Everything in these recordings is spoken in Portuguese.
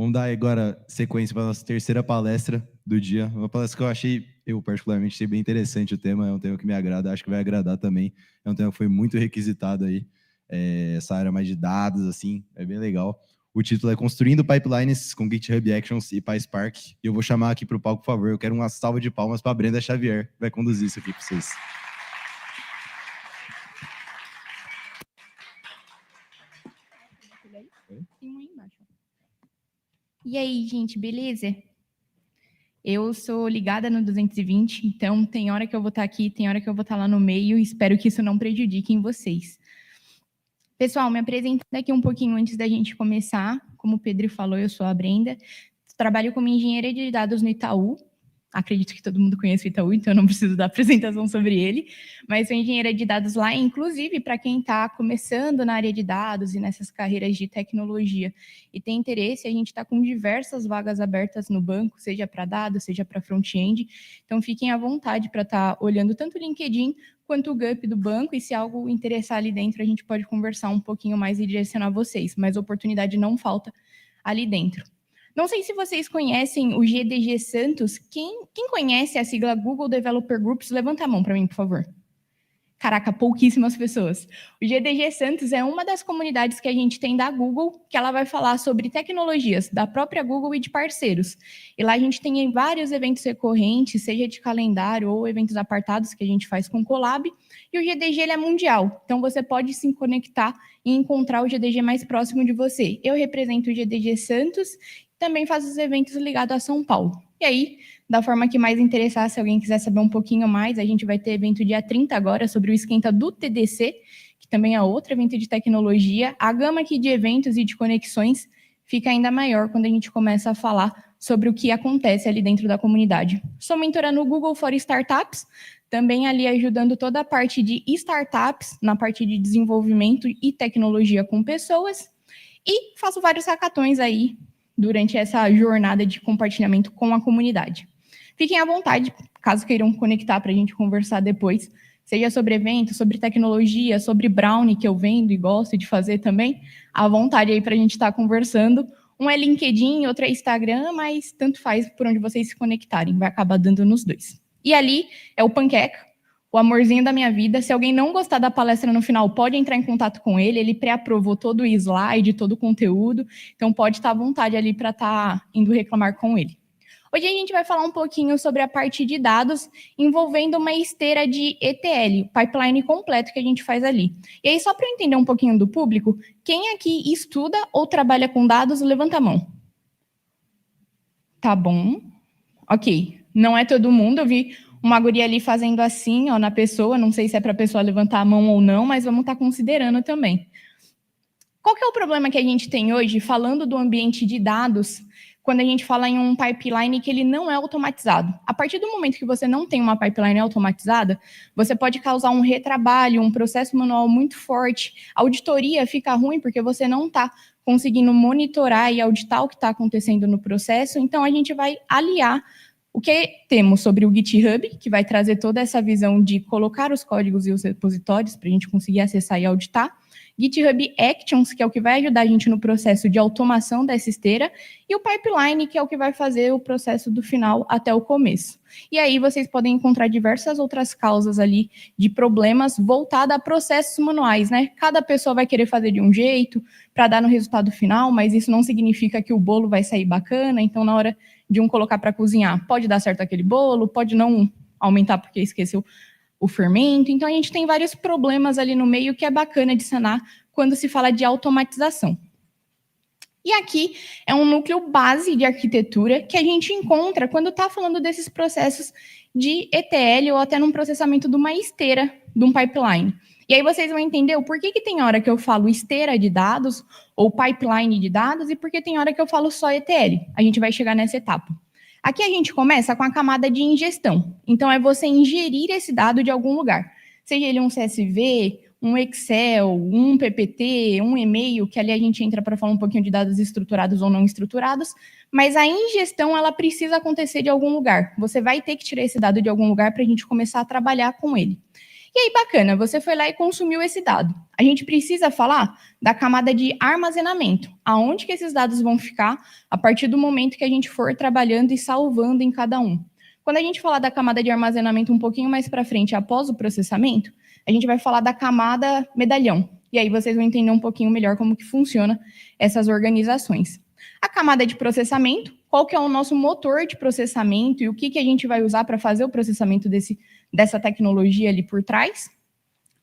Vamos dar agora sequência para a nossa terceira palestra do dia. Uma palestra que eu particularmente achei bem interessante o tema, é um tema que me agrada, acho que vai agradar também. É um tema que foi muito requisitado aí, essa área mais de dados, assim, é bem legal. O título é Construindo Pipelines com GitHub Actions e PySpark. E eu vou chamar aqui para o palco, por favor, eu quero uma salva de palmas para a Brenda Xavier, que vai conduzir isso aqui para vocês. E aí, gente, beleza? Eu sou ligada no 220, então tem hora que eu vou estar aqui, tem hora que eu vou estar lá no meio, espero que isso não prejudique em vocês. Pessoal, me apresentando aqui um pouquinho antes da gente começar. Como o Pedro falou, eu sou a Brenda, trabalho como engenheira de dados no Itaú. Acredito que todo mundo conhece o Itaú, então eu não preciso dar apresentação sobre ele, mas sou engenheira de dados lá, inclusive para quem está começando na área de dados e nessas carreiras de tecnologia e tem interesse, a gente está com diversas vagas abertas no banco, seja para dados, seja para front-end, então fiquem à vontade para estar olhando tanto o LinkedIn quanto o GUP do banco, e se algo interessar ali dentro, a gente pode conversar um pouquinho mais e direcionar vocês, mas oportunidade não falta ali dentro. Não sei se vocês conhecem o GDG Santos. Quem conhece a sigla Google Developer Groups, levanta a mão para mim, por favor. Caraca, pouquíssimas pessoas. O GDG Santos é uma das comunidades que a gente tem da Google, que ela vai falar sobre tecnologias da própria Google e de parceiros. E lá a gente tem vários eventos recorrentes, seja de calendário ou eventos apartados que a gente faz com o Colab. E o GDG ele é mundial, então você pode se conectar e encontrar o GDG mais próximo de você. Eu represento o GDG Santos, também faço os eventos ligados a São Paulo. E aí, da forma que mais interessar, se alguém quiser saber um pouquinho mais, a gente vai ter evento dia 30 agora sobre o esquenta do TDC, que também é outro evento de tecnologia. A gama aqui de eventos e de conexões fica ainda maior quando a gente começa a falar sobre o que acontece ali dentro da comunidade. Sou mentora no Google for Startups, também ali ajudando toda a parte de startups, na parte de desenvolvimento e tecnologia com pessoas, e faço vários hackathons aí durante essa jornada de compartilhamento com a comunidade. Fiquem à vontade, caso queiram conectar para a gente conversar depois, seja sobre eventos, sobre tecnologia, sobre Brownie, que eu vendo e gosto de fazer também, à vontade aí para a gente estar conversando. Um é LinkedIn, outro é Instagram, mas tanto faz por onde vocês se conectarem, vai acabar dando nos dois. E ali é o Panqueca, o amorzinho da minha vida. Se alguém não gostar da palestra no final, pode entrar em contato com ele. Ele pré-aprovou todo o slide, todo o conteúdo. Então, pode estar à vontade ali para estar indo reclamar com ele. Hoje a gente vai falar um pouquinho sobre a parte de dados envolvendo uma esteira de ETL, o pipeline completo que a gente faz ali. E aí, só para eu entender um pouquinho do público, quem aqui estuda ou trabalha com dados, levanta a mão. Tá bom. Ok. Não é todo mundo, eu vi uma guria ali fazendo assim, ó, na pessoa, não sei se é para a pessoa levantar a mão ou não, mas vamos estar considerando também. Qual que é o problema que a gente tem hoje, falando do ambiente de dados, quando a gente fala em um pipeline que ele não é automatizado? A partir do momento que você não tem uma pipeline automatizada, você pode causar um retrabalho, um processo manual muito forte, a auditoria fica ruim porque você não está conseguindo monitorar e auditar o que está acontecendo no processo, então a gente vai aliar o que temos sobre o GitHub, que vai trazer toda essa visão de colocar os códigos e os repositórios para a gente conseguir acessar e auditar. GitHub Actions, que é o que vai ajudar a gente no processo de automação dessa esteira, e o Pipeline, que é o que vai fazer o processo do final até o começo. E aí vocês podem encontrar diversas outras causas ali de problemas voltadas a processos manuais, né? Cada pessoa vai querer fazer de um jeito para dar no resultado final, mas isso não significa que o bolo vai sair bacana, então na hora de um colocar para cozinhar, pode dar certo aquele bolo, pode não aumentar porque esqueceu o fermento. Então, a gente tem vários problemas ali no meio que é bacana de sanar quando se fala de automatização. E aqui é um núcleo base de arquitetura que a gente encontra quando está falando desses processos de ETL ou até num processamento de uma esteira, de um pipeline. E aí vocês vão entender o porquê que tem hora que eu falo esteira de dados ou pipeline de dados e por que tem hora que eu falo só ETL. A gente vai chegar nessa etapa. Aqui a gente começa com a camada de ingestão. Então, é você ingerir esse dado de algum lugar. Seja ele um CSV, um Excel, um PPT, um e-mail, que ali a gente entra para falar um pouquinho de dados estruturados ou não estruturados, mas a ingestão, ela precisa acontecer de algum lugar. Você vai ter que tirar esse dado de algum lugar para a gente começar a trabalhar com ele. E aí, bacana, você foi lá e consumiu esse dado. A gente precisa falar da camada de armazenamento, aonde que esses dados vão ficar a partir do momento que a gente for trabalhando e salvando em cada um. Quando a gente falar da camada de armazenamento um pouquinho mais para frente, após o processamento, a gente vai falar da camada medalhão. E aí vocês vão entender um pouquinho melhor como que funciona essas organizações. A camada de processamento, qual que é o nosso motor de processamento e o que a gente vai usar para fazer o processamento dessa tecnologia ali por trás.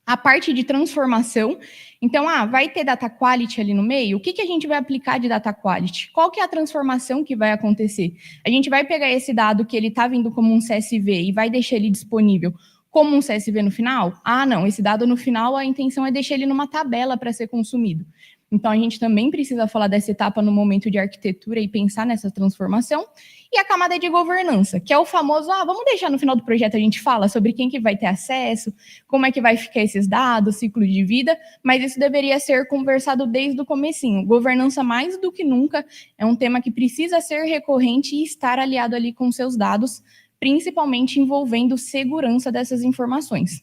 A parte de transformação, então, vai ter data quality ali no meio? O que a gente vai aplicar de data quality? Qual que é a transformação que vai acontecer? A gente vai pegar esse dado que ele está vindo como um CSV e vai deixar ele disponível como um CSV no final? Não, esse dado no final, a intenção é deixar ele numa tabela para ser consumido. Então, a gente também precisa falar dessa etapa no momento de arquitetura e pensar nessa transformação. E a camada de governança, que é o famoso, vamos deixar no final do projeto a gente fala sobre quem que vai ter acesso, como é que vai ficar esses dados, ciclo de vida, mas isso deveria ser conversado desde o comecinho. Governança, mais do que nunca, é um tema que precisa ser recorrente e estar aliado ali com seus dados, principalmente envolvendo segurança dessas informações.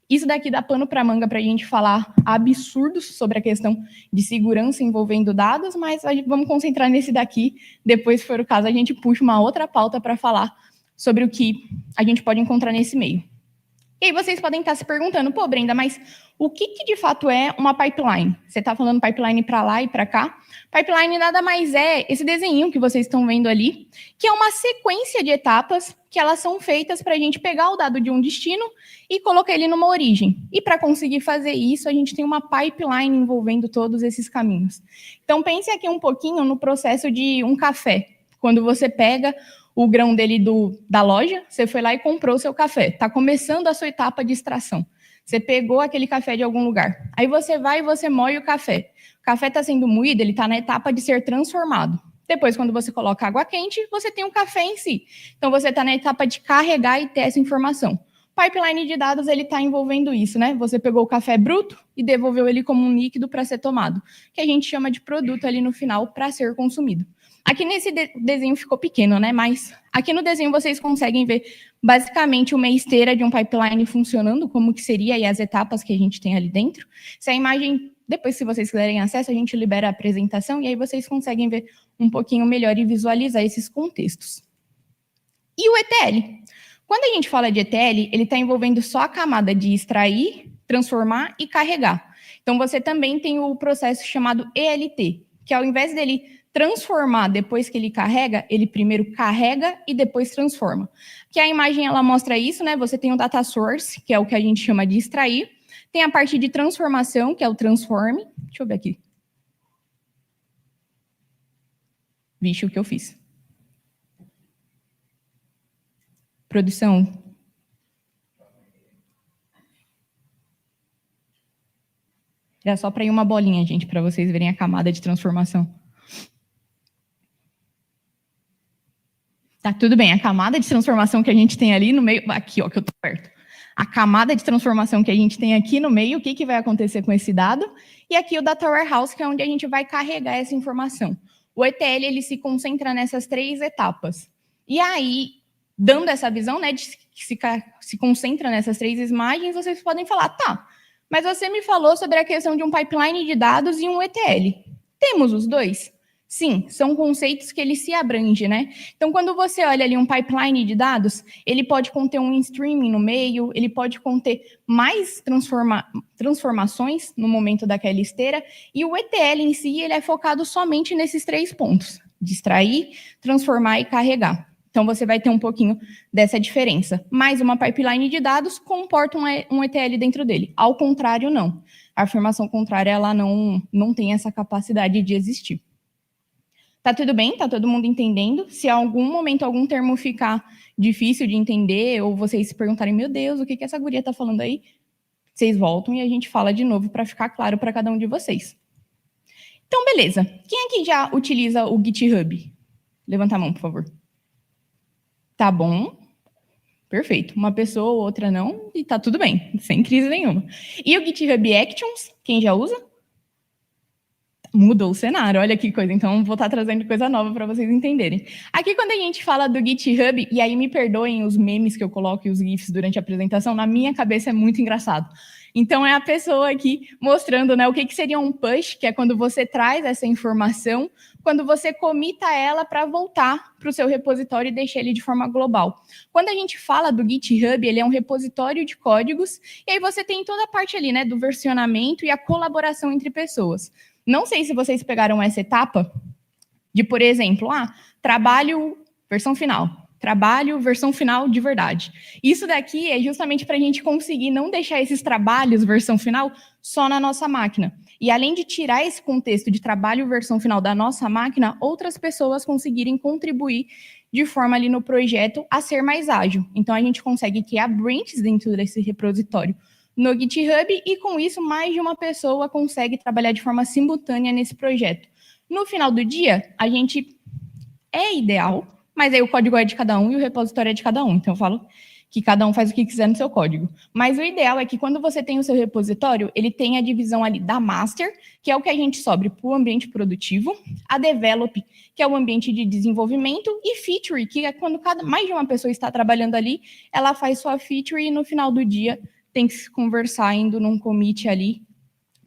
Isso daqui dá pano para manga para a gente falar absurdos sobre a questão de segurança envolvendo dados, mas vamos concentrar nesse daqui. Depois, se for o caso, a gente puxa uma outra pauta para falar sobre o que a gente pode encontrar nesse meio. E aí vocês podem estar se perguntando, pô, Brenda, mas o que de fato é uma pipeline? Você está falando pipeline para lá e para cá? Pipeline nada mais é esse desenho que vocês estão vendo ali, que é uma sequência de etapas que elas são feitas para a gente pegar o dado de um destino e colocar ele numa origem. E para conseguir fazer isso, a gente tem uma pipeline envolvendo todos esses caminhos. Então, pense aqui um pouquinho no processo de um café. Quando você pega o grão dele da loja, você foi lá e comprou o seu café. Está começando a sua etapa de extração. Você pegou aquele café de algum lugar. Aí você vai e você moe o café. O café está sendo moído, ele está na etapa de ser transformado. Depois, quando você coloca água quente, você tem o café em si. Então, você está na etapa de carregar e ter essa informação. O pipeline de dados, ele está envolvendo isso, né? Você pegou o café bruto e devolveu ele como um líquido para ser tomado, que a gente chama de produto ali no final para ser consumido. Aqui nesse desenho ficou pequeno, né? Mas aqui no desenho vocês conseguem ver basicamente uma esteira de um pipeline funcionando, como que seria e as etapas que a gente tem ali dentro. Se a imagem, depois se vocês quiserem acesso, a gente libera a apresentação e aí vocês conseguem ver um pouquinho melhor e visualizar esses contextos. E o ETL? Quando a gente fala de ETL, ele está envolvendo só a camada de extrair, transformar e carregar. Então, você também tem o processo chamado ELT, que ao invés dele transformar depois que ele carrega, ele primeiro carrega e depois transforma. Que a imagem ela mostra isso, né? Você tem o data source, que é o que a gente chama de extrair, tem a parte de transformação, que é o transforme. Deixa eu ver aqui. Vixe, o que eu fiz. Produção. Era só para ir uma bolinha, gente, para vocês verem a camada de transformação. Tá, tudo bem. A camada de transformação que a gente tem ali no meio... Aqui, ó, que eu tô perto. A camada de transformação que a gente tem aqui no meio, o que vai acontecer com esse dado? E aqui o Data Warehouse, que é onde a gente vai carregar essa informação. O ETL, ele se concentra nessas 3 etapas. E aí, dando essa visão, né, de que se concentra nessas 3 imagens, vocês podem falar, tá, mas você me falou sobre a questão de um pipeline de dados e um ETL. Temos os dois? Sim, são conceitos que ele se abrange, né? Então, quando você olha ali um pipeline de dados, ele pode conter um streaming no meio, ele pode conter mais transformações no momento daquela esteira, e o ETL em si, ele é focado somente nesses 3 pontos, de extrair, transformar e carregar. Então, você vai ter um pouquinho dessa diferença. Mas uma pipeline de dados comporta um ETL dentro dele. Ao contrário, não. A afirmação contrária, ela não tem essa capacidade de existir. Tá tudo bem? Tá todo mundo entendendo? Se em algum momento algum termo ficar difícil de entender, ou vocês se perguntarem, meu Deus, o que essa guria tá falando aí? Vocês voltam e a gente fala de novo para ficar claro para cada um de vocês. Então, beleza. Quem aqui já utiliza o GitHub? Levanta a mão, por favor. Tá bom. Perfeito. Uma pessoa ou outra não, e tá tudo bem, sem crise nenhuma. E o GitHub Actions, quem já usa? Mudou o cenário, olha que coisa. Então, vou estar trazendo coisa nova para vocês entenderem. Aqui, quando a gente fala do GitHub, e aí me perdoem os memes que eu coloco e os GIFs durante a apresentação, na minha cabeça é muito engraçado. Então, é a pessoa aqui mostrando, né, o que seria um push, que é quando você traz essa informação, quando você comita ela para voltar para o seu repositório e deixar ele de forma global. Quando a gente fala do GitHub, ele é um repositório de códigos, e aí você tem toda a parte ali, né, do versionamento e a colaboração entre pessoas. Não sei se vocês pegaram essa etapa de, por exemplo, trabalho, versão final. Trabalho, versão final de verdade. Isso daqui é justamente para a gente conseguir não deixar esses trabalhos, versão final, só na nossa máquina. E além de tirar esse contexto de trabalho, versão final da nossa máquina, outras pessoas conseguirem contribuir de forma ali no projeto a ser mais ágil. Então, a gente consegue criar branches dentro desse repositório no GitHub e, com isso, mais de uma pessoa consegue trabalhar de forma simultânea nesse projeto. No final do dia, a gente é ideal, mas aí o código é de cada um e o repositório é de cada um. Então, eu falo que cada um faz o que quiser no seu código. Mas o ideal é que quando você tem o seu repositório, ele tem a divisão ali da master, que é o que a gente sobe para o ambiente produtivo, a develop, que é o ambiente de desenvolvimento, e feature, que é quando mais de uma pessoa está trabalhando ali, ela faz sua feature e no final do dia tem que se conversar indo num commit ali,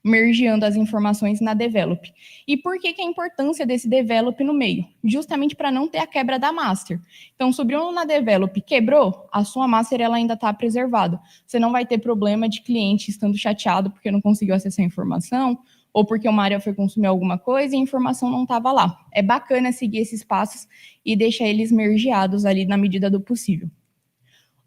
mergeando as informações na develop. E por que a importância desse develop no meio? Justamente para não ter a quebra da master. Então, subiu na develop, quebrou, a sua master ela ainda está preservada. Você não vai ter problema de cliente estando chateado porque não conseguiu acessar a informação, ou porque uma área foi consumir alguma coisa e a informação não estava lá. É bacana seguir esses passos e deixar eles mergeados ali na medida do possível.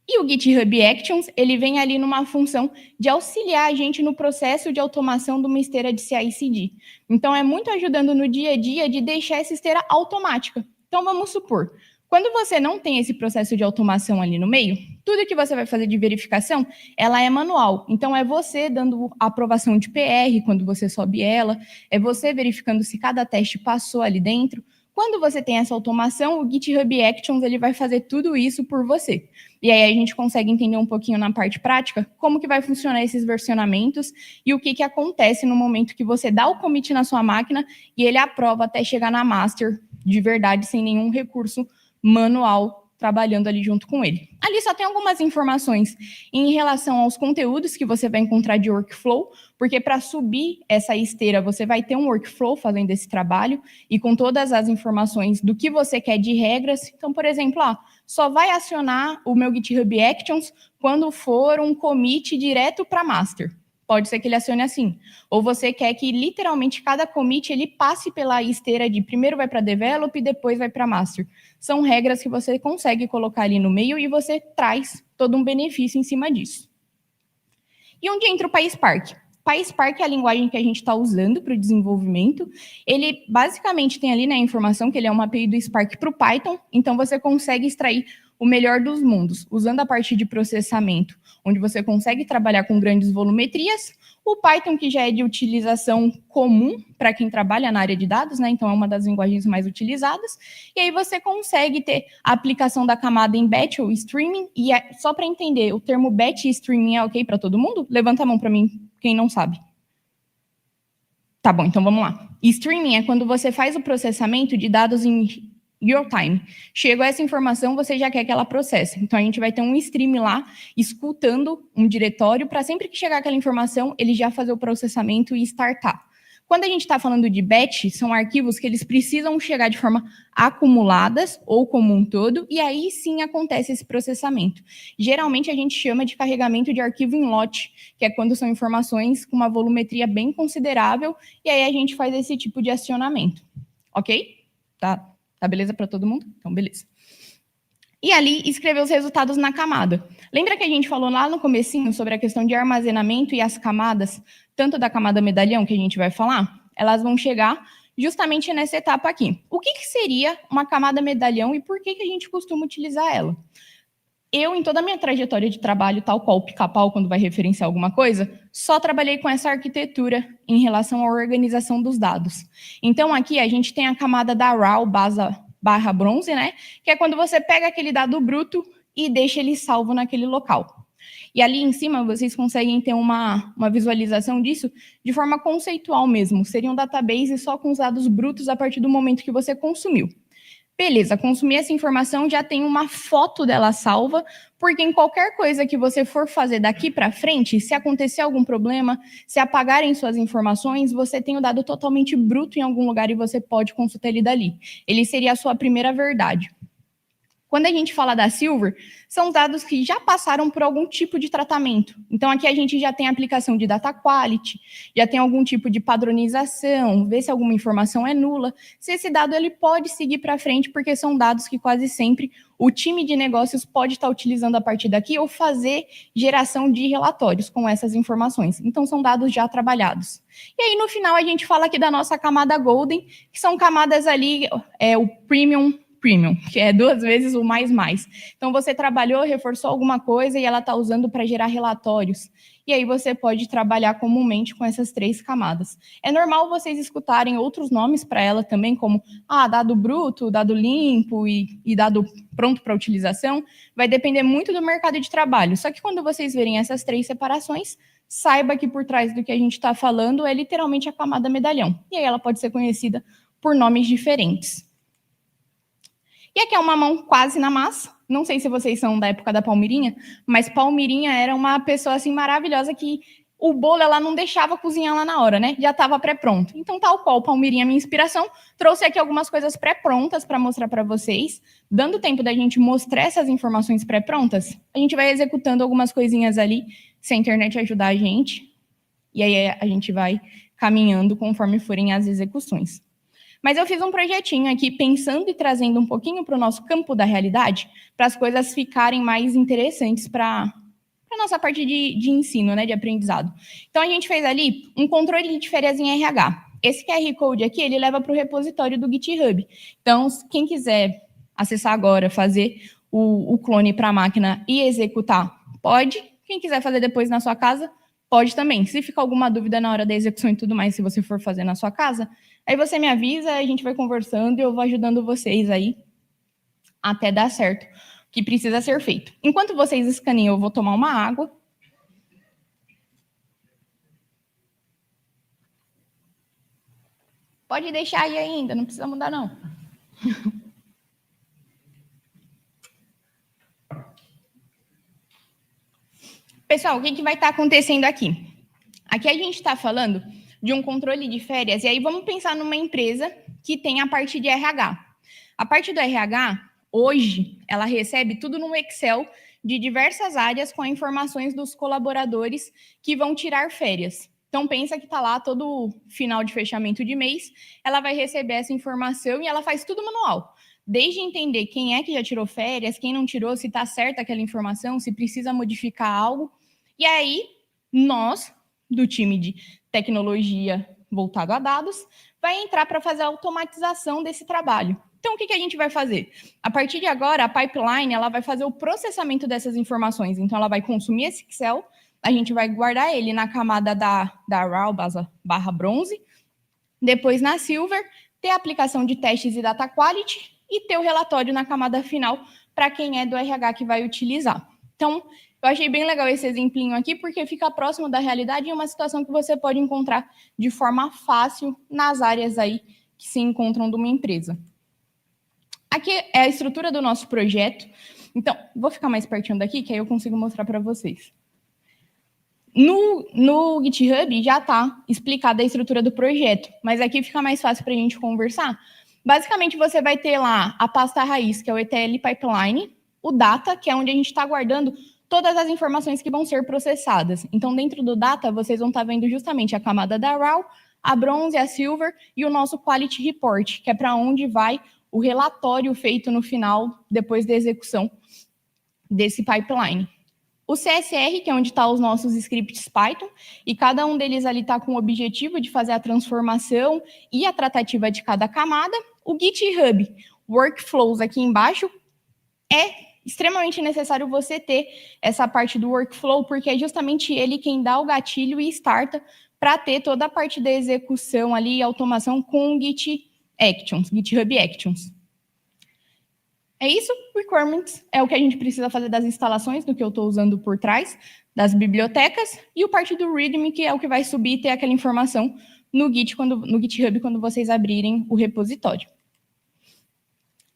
E o GitHub Actions, ele vem ali numa função de auxiliar a gente no processo de automação de uma esteira de CI/CD. Então, é muito ajudando no dia a dia de deixar essa esteira automática. Então, vamos supor, quando você não tem esse processo de automação ali no meio, tudo que você vai fazer de verificação, ela é manual. Então, é você dando aprovação de PR quando você sobe ela, é você verificando se cada teste passou ali dentro. Quando você tem essa automação, o GitHub Actions ele vai fazer tudo isso por você. E aí a gente consegue entender um pouquinho na parte prática como que vai funcionar esses versionamentos e o que acontece no momento que você dá o commit na sua máquina e ele aprova até chegar na master de verdade, sem nenhum recurso manual trabalhando ali junto com ele. Ali só tem algumas informações em relação aos conteúdos que você vai encontrar de workflow, porque para subir essa esteira você vai ter um workflow fazendo esse trabalho e com todas as informações do que você quer de regras. Então, por exemplo, só vai acionar o meu GitHub Actions quando for um commit direto para master. Pode ser que ele acione assim. Ou você quer que, literalmente, cada commit ele passe pela esteira de primeiro vai para develop e depois vai para master. São regras que você consegue colocar ali no meio e você traz todo um benefício em cima disso. E onde entra o PySpark? PySpark é a linguagem que a gente está usando para o desenvolvimento. Ele, basicamente, tem ali, né, a informação que ele é uma API do Spark para o Python, então você consegue extrair o melhor dos mundos, usando a parte de processamento, onde você consegue trabalhar com grandes volumetrias, o Python, que já é de utilização comum para quem trabalha na área de dados, né? Então é uma das linguagens mais utilizadas, e aí você consegue ter a aplicação da camada em batch ou streaming, e só para entender, o termo batch e streaming é ok para todo mundo? Levanta a mão para mim, quem não sabe. Tá bom, então vamos lá. Streaming é quando você faz o processamento de dados em real time. Chegou essa informação, você já quer que ela processe. Então, a gente vai ter um stream lá, escutando um diretório, para sempre que chegar aquela informação, ele já fazer o processamento e startar. Quando a gente está falando de batch, são arquivos que eles precisam chegar de forma acumuladas, ou como um todo, e aí sim acontece esse processamento. Geralmente, a gente chama de carregamento de arquivo em lote, que é quando são informações com uma volumetria bem considerável, e aí a gente faz esse tipo de acionamento. Ok? Tá beleza para todo mundo? Então, beleza. E ali, escrever os resultados na camada. Lembra que a gente falou lá no comecinho sobre a questão de armazenamento e as camadas, tanto da camada medalhão, que a gente vai falar? Elas vão chegar justamente nessa etapa aqui. O que seria uma camada medalhão e por que a gente costuma utilizar ela? Eu, em toda a minha trajetória de trabalho, tal qual o Pica-Pau, quando vai referenciar alguma coisa, só trabalhei com essa arquitetura em relação à organização dos dados. Então, aqui a gente tem a camada da RAW /bronze, né? Que é quando você pega aquele dado bruto e deixa ele salvo naquele local. E ali em cima vocês conseguem ter uma visualização disso de forma conceitual mesmo. Seria um database só com os dados brutos a partir do momento que você consumiu. Beleza, consumir essa informação, já tem uma foto dela salva, porque em qualquer coisa que você for fazer daqui para frente, se acontecer algum problema, se apagarem suas informações, você tem o dado totalmente bruto em algum lugar e você pode consultar ele dali. Ele seria a sua primeira verdade. Quando a gente fala da Silver, são dados que já passaram por algum tipo de tratamento. Então, aqui a gente já tem a aplicação de data quality, já tem algum tipo de padronização, ver se alguma informação é nula, se esse dado ele pode seguir para frente, porque são dados que quase sempre o time de negócios pode estar utilizando a partir daqui ou fazer geração de relatórios com essas informações. Então, são dados já trabalhados. E aí, no final, a gente fala aqui da nossa camada Golden, que são camadas ali, o Premium, que é 2 vezes o mais. Então, você trabalhou, reforçou alguma coisa e ela está usando para gerar relatórios. E aí você pode trabalhar comumente com essas 3 camadas. É normal vocês escutarem outros nomes para ela também, como dado bruto, dado limpo e dado pronto para utilização. Vai depender muito do mercado de trabalho. Só que quando vocês verem essas 3 separações, saiba que por trás do que a gente está falando é literalmente a camada medalhão. E aí ela pode ser conhecida por nomes diferentes. E aqui é uma mão quase na massa. Não sei se vocês são da época da Palmirinha, mas Palmirinha era uma pessoa assim maravilhosa que o bolo ela não deixava cozinhar lá na hora, né? Já estava pré-pronto. Então, tal qual Palmirinha, minha inspiração, trouxe aqui algumas coisas pré-prontas para mostrar para vocês. Dando tempo da gente mostrar essas informações pré-prontas, a gente vai executando algumas coisinhas ali, se a internet ajudar a gente. E aí a gente vai caminhando conforme forem as execuções. Mas eu fiz um projetinho aqui, pensando e trazendo um pouquinho para o nosso campo da realidade, para as coisas ficarem mais interessantes para a nossa parte de ensino, né, de aprendizado. Então, a gente fez ali um controle de férias em RH. Esse QR Code aqui, ele leva para o repositório do GitHub. Então, quem quiser acessar agora, fazer o clone para a máquina e executar, pode. Quem quiser fazer depois na sua casa, pode também. Se ficar alguma dúvida na hora da execução e tudo mais, se você for fazer na sua casa, aí você me avisa, a gente vai conversando e eu vou ajudando vocês aí até dar certo o que precisa ser feito. Enquanto vocês escaneiam, eu vou tomar uma água. Pode deixar aí ainda, não precisa mudar não. Pessoal, o que vai estar acontecendo aqui? Aqui a gente está falando de um controle de férias, e aí vamos pensar numa empresa que tem a parte de RH. A parte do RH, hoje, ela recebe tudo no Excel de diversas áreas com informações dos colaboradores que vão tirar férias. Então, pensa que está lá todo final de fechamento de mês, ela vai receber essa informação e ela faz tudo manual. Desde entender quem é que já tirou férias, quem não tirou, se está certa aquela informação, se precisa modificar algo. E aí, nós, do time de tecnologia voltado a dados, vai entrar para fazer a automatização desse trabalho. Então, o que a gente vai fazer? A partir de agora, a pipeline ela vai fazer o processamento dessas informações. Então, ela vai consumir esse Excel, a gente vai guardar ele na camada da RAW barra bronze, depois na Silver, ter a aplicação de testes e data quality e ter o relatório na camada final para quem é do RH que vai utilizar. Então, eu achei bem legal esse exemplinho aqui, porque fica próximo da realidade e é uma situação que você pode encontrar de forma fácil nas áreas aí que se encontram de uma empresa. Aqui é a estrutura do nosso projeto. Então, vou ficar mais pertinho daqui, que aí eu consigo mostrar para vocês. No GitHub já está explicada a estrutura do projeto, mas aqui fica mais fácil para a gente conversar. Basicamente, você vai ter lá a pasta raiz, que é o ETL Pipeline, o Data, que é onde a gente está guardando todas as informações que vão ser processadas. Então, dentro do Data, vocês vão estar vendo justamente a camada da RAW, a Bronze, a Silver e o nosso Quality Report, que é para onde vai o relatório feito no final, depois da execução desse pipeline. O CSR, que é onde estão os nossos scripts Python, e cada um deles ali está com o objetivo de fazer a transformação e a tratativa de cada camada. O GitHub Workflows aqui embaixo é extremamente necessário você ter essa parte do workflow, porque é justamente ele quem dá o gatilho e starta para ter toda a parte da execução ali e automação com o GitHub Actions. É isso, requirements é o que a gente precisa fazer das instalações, do que eu estou usando por trás, das bibliotecas, e o parte do README, que é o que vai subir e ter aquela informação no GitHub quando vocês abrirem o repositório.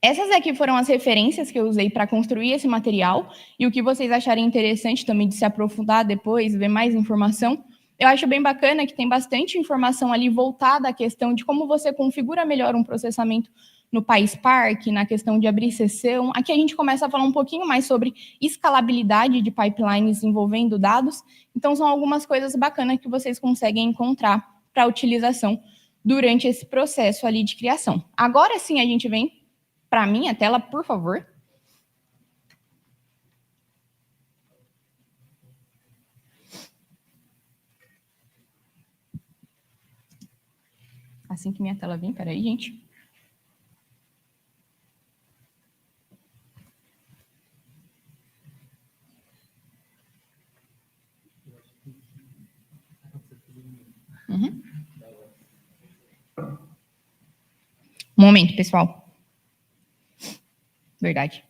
Essas aqui foram as referências que eu usei para construir esse material, e o que vocês acharem interessante também de se aprofundar depois, ver mais informação. Eu acho bem bacana que tem bastante informação ali voltada à questão de como você configura melhor um processamento no PySpark, na questão de abrir sessão. Aqui a gente começa a falar um pouquinho mais sobre escalabilidade de pipelines envolvendo dados. Então, são algumas coisas bacanas que vocês conseguem encontrar para utilização durante esse processo ali de criação. Agora sim, a gente vem para a minha tela, por favor. Assim que minha tela vem, peraí, gente. Uhum. Um momento, pessoal. Verdade.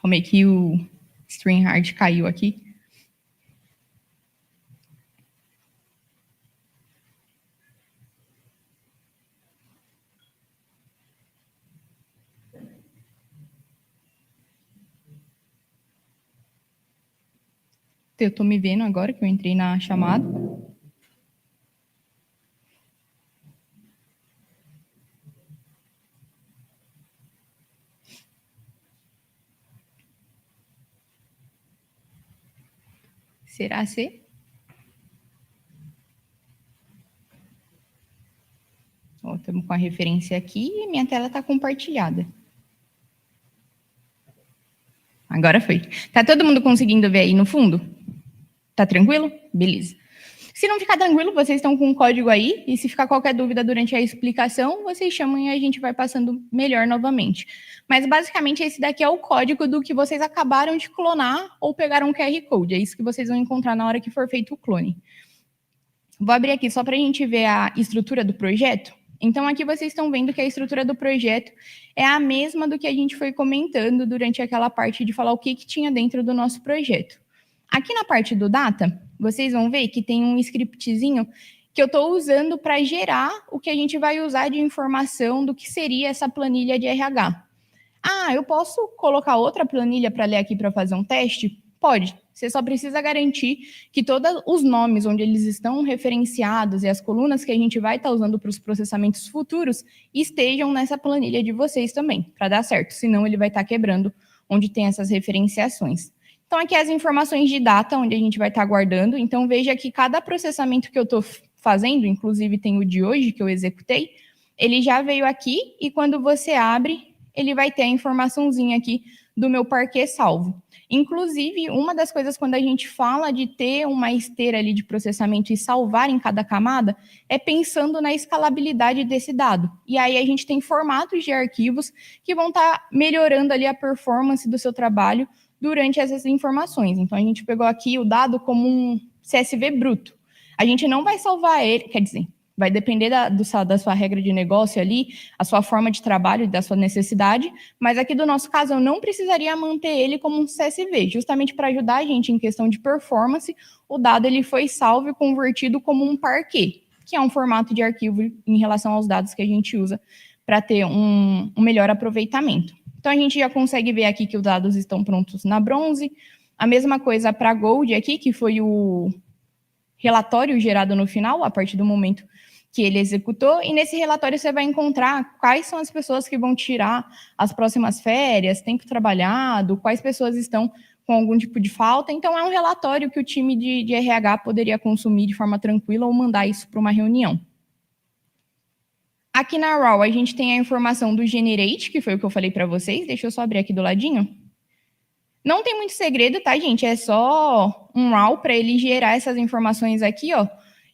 Como é que o StreamYard caiu aqui? Eu estou me vendo agora que eu entrei na chamada. Será ser? Estamos com a referência aqui e minha tela está compartilhada. Agora foi. Tá todo mundo conseguindo ver aí no fundo? Tá tranquilo? Beleza. Se não ficar tranquilo, vocês estão com o código aí, e se ficar qualquer dúvida durante a explicação, vocês chamam e a gente vai passando melhor novamente. Mas, basicamente, esse daqui é o código do que vocês acabaram de clonar ou pegaram um QR Code. É isso que vocês vão encontrar na hora que for feito o clone. Vou abrir aqui só para a gente ver a estrutura do projeto. Então, aqui vocês estão vendo que a estrutura do projeto é a mesma do que a gente foi comentando durante aquela parte de falar o que tinha dentro do nosso projeto. Aqui na parte do data, vocês vão ver que tem um scriptzinho que eu estou usando para gerar o que a gente vai usar de informação do que seria essa planilha de RH. Ah, eu posso colocar outra planilha para ler aqui para fazer um teste? Pode. Você só precisa garantir que todos os nomes onde eles estão referenciados e as colunas que a gente vai estar usando para os processamentos futuros estejam nessa planilha de vocês também, para dar certo. Senão ele vai estar quebrando onde tem essas referenciações. Então, aqui as informações de data, onde a gente vai estar guardando. Então, veja que cada processamento que eu estou fazendo, inclusive tem o de hoje que eu executei, ele já veio aqui e quando você abre, ele vai ter a informaçãozinha aqui do meu parquet salvo. Inclusive, uma das coisas quando a gente fala de ter uma esteira ali de processamento e salvar em cada camada, é pensando na escalabilidade desse dado. E aí a gente tem formatos de arquivos que vão estar melhorando ali a performance do seu trabalho durante essas informações. Então, a gente pegou aqui o dado como um CSV bruto. A gente não vai salvar ele, quer dizer, vai depender da sua regra de negócio ali, a sua forma de trabalho, da sua necessidade, mas aqui do nosso caso eu não precisaria manter ele como um CSV, justamente para ajudar a gente em questão de performance, o dado ele foi salvo e convertido como um parquet, que é um formato de arquivo em relação aos dados que a gente usa para ter um melhor aproveitamento. Então, a gente já consegue ver aqui que os dados estão prontos na bronze. A mesma coisa para Gold aqui, que foi o relatório gerado no final, a partir do momento que ele executou. E nesse relatório você vai encontrar quais são as pessoas que vão tirar as próximas férias, tempo trabalhado, quais pessoas estão com algum tipo de falta. Então, é um relatório que o time de RH poderia consumir de forma tranquila ou mandar isso para uma reunião. Aqui na RAW, a gente tem a informação do Generate, que foi o que eu falei para vocês. Deixa eu só abrir aqui do ladinho. Não tem muito segredo, tá, gente? É só um RAW para ele gerar essas informações aqui, ó,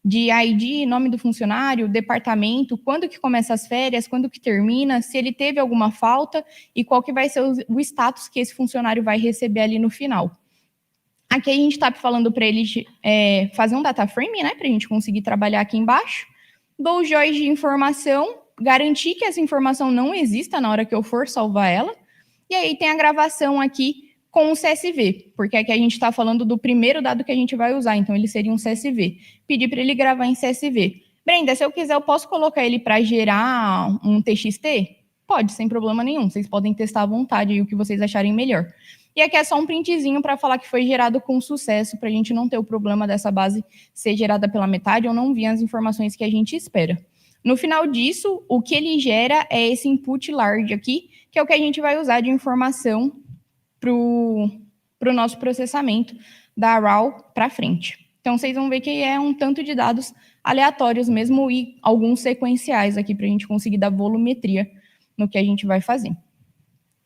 de ID, nome do funcionário, departamento, quando que começa as férias, quando que termina, se ele teve alguma falta e qual que vai ser o status que esse funcionário vai receber ali no final. Aqui a gente está falando para ele fazer um data frame, né, para a gente conseguir trabalhar aqui embaixo. Dou o join de informação garantir que essa informação não exista na hora que eu for salvar ela. E aí tem a gravação aqui com o CSV, porque aqui a gente está falando do primeiro dado que a gente vai usar, então ele seria um CSV. Pedir para ele gravar em CSV. Brenda, se eu quiser, eu posso colocar ele para gerar um TXT? Pode, sem problema nenhum. Vocês podem testar à vontade aí o que vocês acharem melhor. E aqui é só um printzinho para falar que foi gerado com sucesso, para a gente não ter o problema dessa base ser gerada pela metade ou não vir as informações que a gente espera. No final disso, o que ele gera é esse input large aqui, que é o que a gente vai usar de informação para o nosso processamento da RAW para frente. Então, vocês vão ver que é um tanto de dados aleatórios mesmo e alguns sequenciais aqui para a gente conseguir dar volumetria no que a gente vai fazer.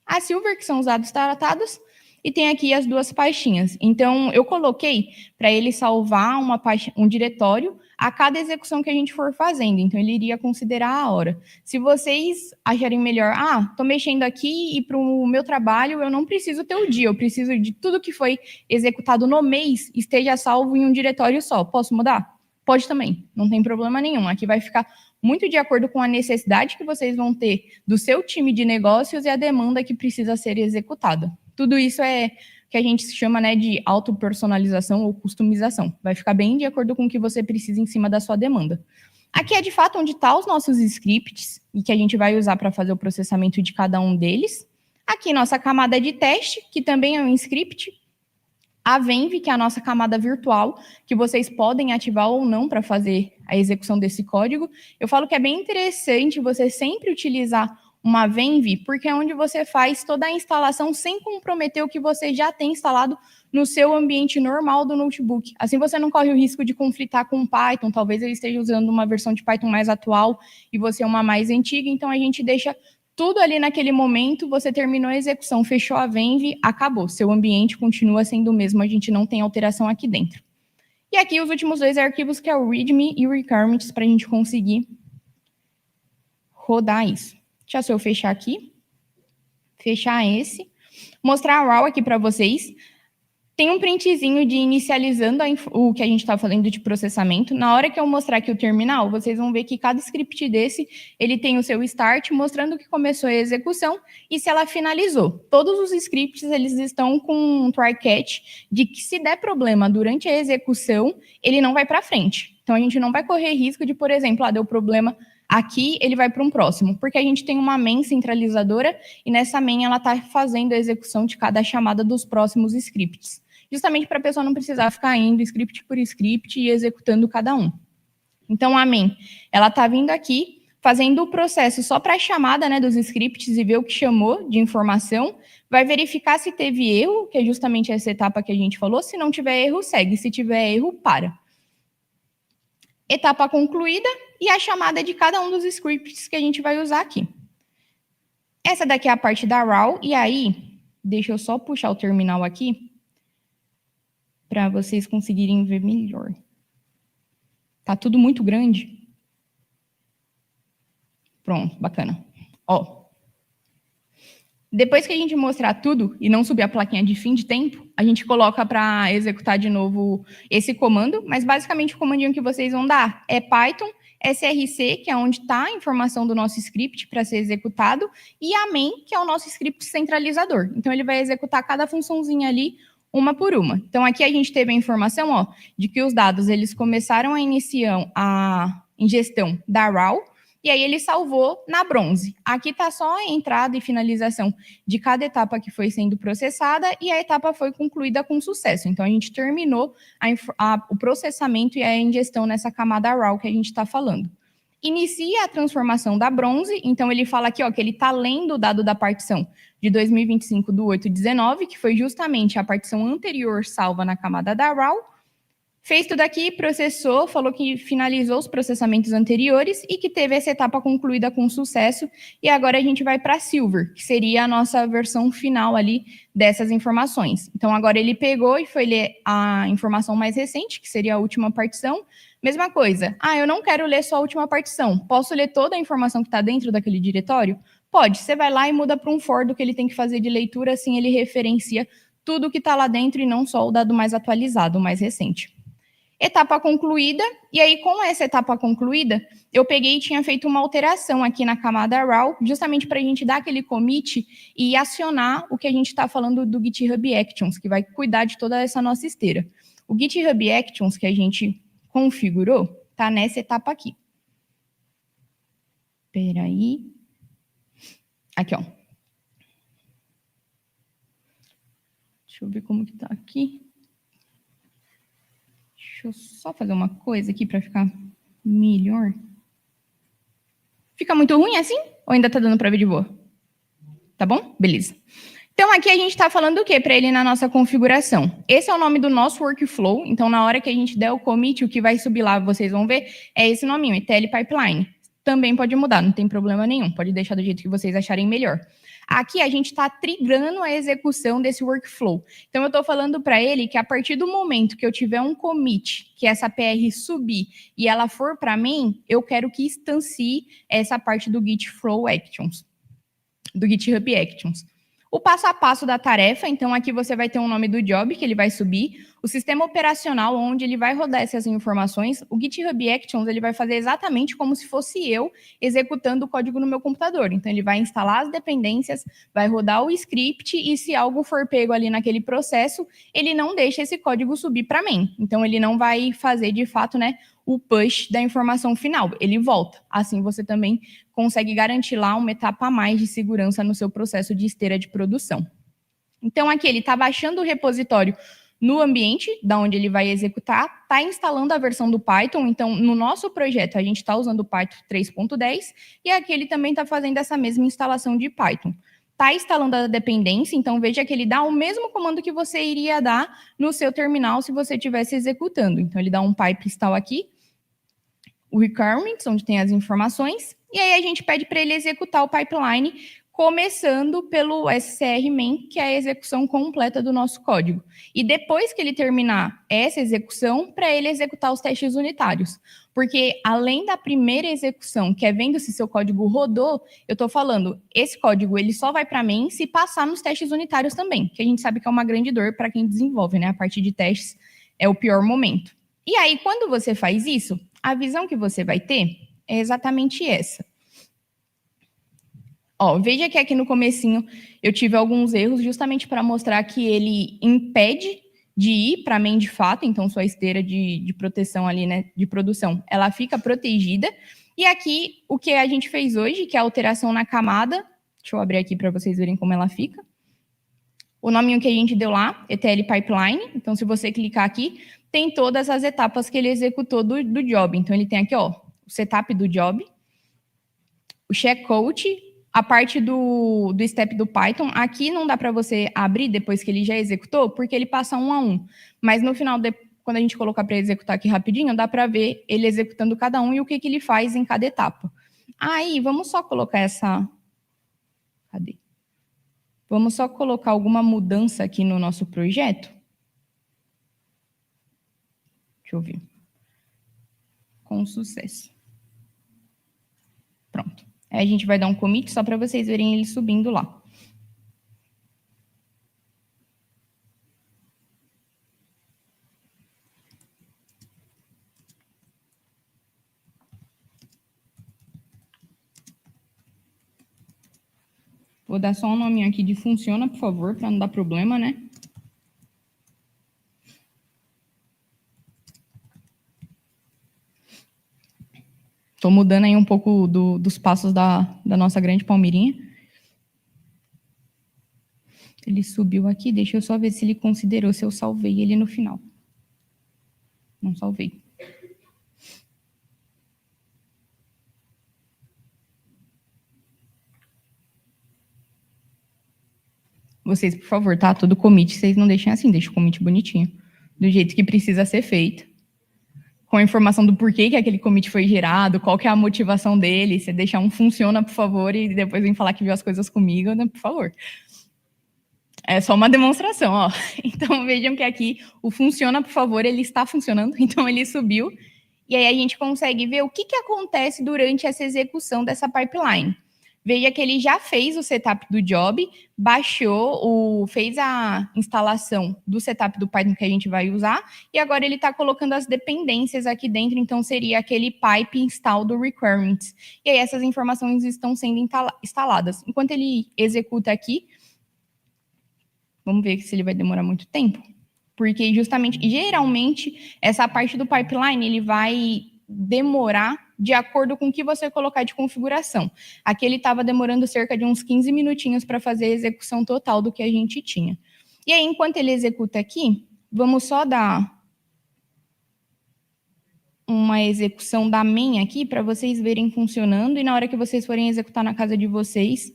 A Silver, que são os dados tratados, e tem aqui as duas pastinhas. Então, eu coloquei para ele salvar um diretório a cada execução que a gente for fazendo. Então, ele iria considerar a hora. Se vocês acharem melhor, estou mexendo aqui e para o meu trabalho eu não preciso ter o dia, eu preciso de tudo que foi executado no mês esteja salvo em um diretório só. Posso mudar? Pode também, não tem problema nenhum. Aqui vai ficar muito de acordo com a necessidade que vocês vão ter do seu time de negócios e a demanda que precisa ser executada. Tudo isso é que a gente chama, né, de autopersonalização ou customização. Vai ficar bem de acordo com o que você precisa em cima da sua demanda. Aqui é, de fato, onde estão os nossos scripts e que a gente vai usar para fazer o processamento de cada um deles. Aqui, nossa camada de teste, que também é um script. A Venv, que é a nossa camada virtual, que vocês podem ativar ou não para fazer a execução desse código. Eu falo que é bem interessante você sempre utilizar uma Venv, porque é onde você faz toda a instalação sem comprometer o que você já tem instalado no seu ambiente normal do notebook. Assim você não corre o risco de conflitar com o Python, talvez ele esteja usando uma versão de Python mais atual e você uma mais antiga, então a gente deixa tudo ali naquele momento, você terminou a execução, fechou a Venv, acabou. Seu ambiente continua sendo o mesmo, a gente não tem alteração aqui dentro. E aqui os últimos dois arquivos, que é o README e o requirements, para a gente conseguir rodar isso. Deixa eu fechar aqui. Fechar esse. Mostrar a RAW aqui para vocês. Tem um printzinho de inicializando o que a gente está falando de processamento. Na hora que eu mostrar aqui o terminal, vocês vão ver que cada script desse, ele tem o seu start, mostrando que começou a execução e se ela finalizou. Todos os scripts, eles estão com um try catch de que se der problema durante a execução, ele não vai para frente. Então, a gente não vai correr risco de, por exemplo, deu problema aqui, ele vai para um próximo, porque a gente tem uma main centralizadora e nessa main ela está fazendo a execução de cada chamada dos próximos scripts, justamente para a pessoa não precisar ficar indo script por script e executando cada um. Então, a main, ela está vindo aqui, fazendo o processo só para a chamada, né, dos scripts e ver o que chamou de informação, vai verificar se teve erro, que é justamente essa etapa que a gente falou, se não tiver erro, segue, se tiver erro, para. Etapa concluída e a chamada de cada um dos scripts que a gente vai usar aqui. Essa daqui é a parte da RAW, e aí, deixa eu só puxar o terminal aqui, para vocês conseguirem ver melhor. Tá tudo muito grande. Pronto, bacana. Ó, depois que a gente mostrar tudo e não subir a plaquinha de fim de tempo, a gente coloca para executar de novo esse comando, mas basicamente o comandinho que vocês vão dar é Python, src, que é onde está a informação do nosso script para ser executado, e a main, que é o nosso script centralizador. Então, ele vai executar cada funçãozinha ali, uma por uma. Então, aqui a gente teve a informação, ó, de que os dados eles começaram a iniciar a ingestão da RAW, e aí ele salvou na bronze. Aqui está só a entrada e finalização de cada etapa que foi sendo processada e a etapa foi concluída com sucesso. Então, a gente terminou o processamento e a ingestão nessa camada RAW que a gente está falando. Inicia a transformação da bronze, então ele fala aqui ó, que ele está lendo o dado da partição de 2025 do 8/19, que foi justamente a partição anterior salva na camada da RAW. Fez tudo aqui, processou, falou que finalizou os processamentos anteriores e que teve essa etapa concluída com sucesso. E agora a gente vai para Silver, que seria a nossa versão final ali dessas informações. Então, agora ele pegou e foi ler a informação mais recente, que seria a última partição. Mesma coisa. Eu não quero ler só a última partição. Posso ler toda a informação que está dentro daquele diretório? Pode. Você vai lá e muda para um for do que ele tem que fazer de leitura, assim ele referencia tudo que está lá dentro e não só o dado mais atualizado, o mais recente. etapa concluída, e aí com essa etapa concluída, eu peguei e tinha feito uma alteração aqui na camada raw, justamente para a gente dar aquele commit e acionar o que a gente está falando do GitHub Actions, que vai cuidar de toda essa nossa esteira. O GitHub Actions que a gente configurou está nessa etapa aqui. Espera aí. Aqui, ó. Deixa eu ver como que tá aqui. Deixa eu só fazer uma coisa aqui para ficar melhor. Fica muito ruim assim? Ou ainda tá dando para ver de boa? Tá bom? Beleza. Então, aqui a gente está falando o que para ele na nossa configuração? Esse é o nome do nosso workflow. Então, na hora que a gente der o commit, o que vai subir lá, vocês vão ver, é esse nominho, ETL Pipeline. Também pode mudar, não tem problema nenhum. Pode deixar do jeito que vocês acharem melhor. Aqui a gente está triggando a execução desse workflow. Então, eu estou falando para ele que a partir do momento que eu tiver um commit, que essa PR subir e ela for para mim, eu quero que instancie essa parte do Git Flow Actions, do GitHub Actions. O passo a passo da tarefa, então aqui você vai ter um nome do job que ele vai subir, o sistema operacional onde ele vai rodar essas informações, o GitHub Actions ele vai fazer exatamente como se fosse eu executando o código no meu computador. Então ele vai instalar as dependências, vai rodar o script e se algo for pego ali naquele processo, ele não deixa esse código subir para mim. Então ele não vai fazer de fato, né, o push da informação final, ele volta. Assim você também consegue garantir lá uma etapa a mais de segurança no seu processo de esteira de produção. Então, aqui ele está baixando o repositório no ambiente, da onde ele vai executar, está instalando a versão do Python. Então, no nosso projeto, a gente está usando o Python 3.10, e aqui ele também está fazendo essa mesma instalação de Python. Está instalando a dependência, então veja que ele dá o mesmo comando que você iria dar no seu terminal se você estivesse executando. Então, ele dá um pipe install aqui, o requirements, onde tem as informações, e aí a gente pede para ele executar o pipeline, começando pelo SCR main, que é a execução completa do nosso código. E depois que ele terminar essa execução, para ele executar os testes unitários. Porque além da primeira execução, que é vendo se seu código rodou, eu estou falando, esse código ele só vai para main se passar nos testes unitários também, que a gente sabe que é uma grande dor para quem desenvolve, né? A parte de testes é o pior momento. E aí, quando você faz isso, a visão que você vai ter é exatamente essa. Ó, veja que aqui no comecinho eu tive alguns erros justamente para mostrar que ele impede de ir para main de fato, então sua esteira de proteção ali, né, de produção, ela fica protegida. E aqui o que a gente fez hoje, que é a alteração na camada, deixa eu abrir aqui para vocês verem como ela fica. O nominho que a gente deu lá, ETL Pipeline, então se você clicar aqui, tem todas as etapas que ele executou do job. Então, ele tem aqui, ó, o setup do job, o checkout, a parte do step do Python. Aqui não dá para você abrir depois que ele já executou, porque ele passa um a um. Mas no final, quando a gente colocar para executar aqui rapidinho, dá para ver ele executando cada um e o que ele faz em cada etapa. Aí, vamos só colocar essa... Cadê? Vamos só colocar alguma mudança aqui no nosso projeto. Deixa eu ver. Com sucesso. Pronto. Aí a gente vai dar um commit só para vocês verem ele subindo lá. Vou dar só um nominho aqui de funciona, por favor, para não dar problema, né? Estou mudando aí um pouco dos passos da nossa grande palmeirinha. Ele subiu aqui, deixa eu só ver se ele considerou, se eu salvei ele no final. Não salvei. Vocês, por favor, tá? Todo commit, vocês não deixem assim, deixem o commit bonitinho. Do jeito que precisa ser feito. Com a informação do porquê que aquele commit foi gerado, qual que é a motivação dele. Você deixar um funciona, por favor, e depois vem falar que viu as coisas comigo, né? Por favor. É só uma demonstração, ó. Então, vejam que aqui o funciona, por favor, ele está funcionando, então ele subiu. E aí a gente consegue ver o que acontece durante essa execução dessa pipeline. Veja que ele já fez o setup do job, fez a instalação do setup do Python que a gente vai usar, e agora ele está colocando as dependências aqui dentro, então seria aquele pipe install do requirements. E aí essas informações estão sendo instaladas. Enquanto ele executa aqui, vamos ver se ele vai demorar muito tempo, porque geralmente, essa parte do pipeline, ele vai demorar de acordo com o que você colocar de configuração. Aqui ele estava demorando cerca de uns 15 minutinhos para fazer a execução total do que a gente tinha. E aí, enquanto ele executa aqui, vamos só dar uma execução da main aqui para vocês verem funcionando e na hora que vocês forem executar na casa de vocês,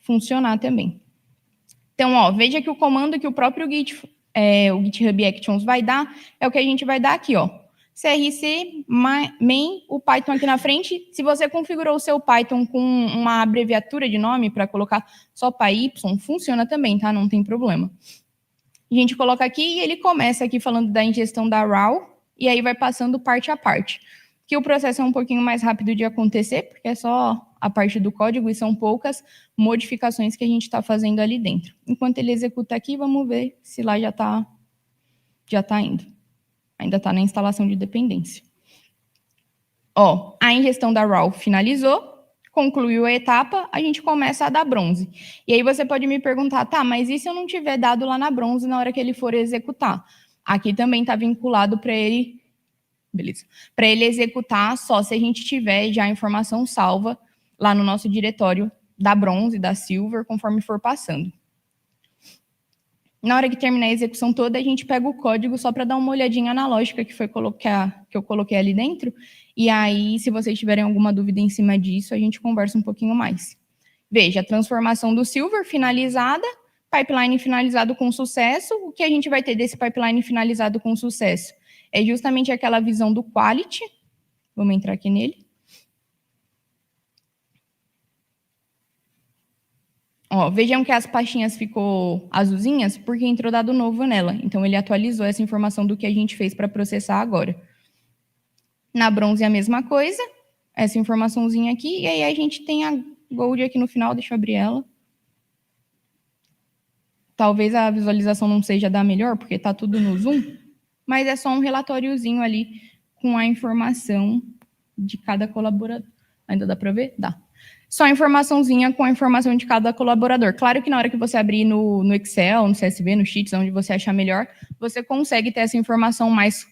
funcionar também. Então, ó, veja que o comando que o próprio o GitHub Actions vai dar é o que a gente vai dar aqui, ó. CRC main, o Python aqui na frente. Se você configurou o seu Python com uma abreviatura de nome para colocar só PyY, funciona também, tá? Não tem problema. A gente coloca aqui e ele começa aqui falando da ingestão da RAW e aí vai passando parte a parte. Que o processo é um pouquinho mais rápido de acontecer, porque é só a parte do código e são poucas modificações que a gente está fazendo ali dentro. Enquanto ele executa aqui, vamos ver se lá já está indo. Ainda está na instalação de dependência. Ó, a ingestão da RAW finalizou, concluiu a etapa, a gente começa a dar bronze. E aí você pode me perguntar, tá, mas e se eu não tiver dado lá na bronze na hora que ele for executar? Aqui também está vinculado para ele, beleza, para ele executar só se a gente tiver já a informação salva lá no nosso diretório da bronze, da silver, conforme for passando. Na hora que terminar a execução toda, a gente pega o código só para dar uma olhadinha na lógica que eu coloquei ali dentro. E aí, se vocês tiverem alguma dúvida em cima disso, a gente conversa um pouquinho mais. Veja, a transformação do silver finalizada, pipeline finalizado com sucesso. O que a gente vai ter desse pipeline finalizado com sucesso? É justamente aquela visão do quality. Vamos entrar aqui nele. Ó, vejam que as pastinhas ficou azulzinhas porque entrou dado novo nela. Então, ele atualizou essa informação do que a gente fez para processar agora. Na bronze, a mesma coisa. Essa informaçãozinha aqui. E aí, a gente tem a gold aqui no final. Deixa eu abrir ela. Talvez a visualização não seja da melhor, porque está tudo no zoom. Mas é só um relatóriozinho ali com a informação de cada colaborador. Ainda dá para ver? Dá. Só a informaçãozinha com a informação de cada colaborador. Claro que na hora que você abrir no Excel, no CSV, no Sheets, onde você achar melhor, você consegue ter essa informação mais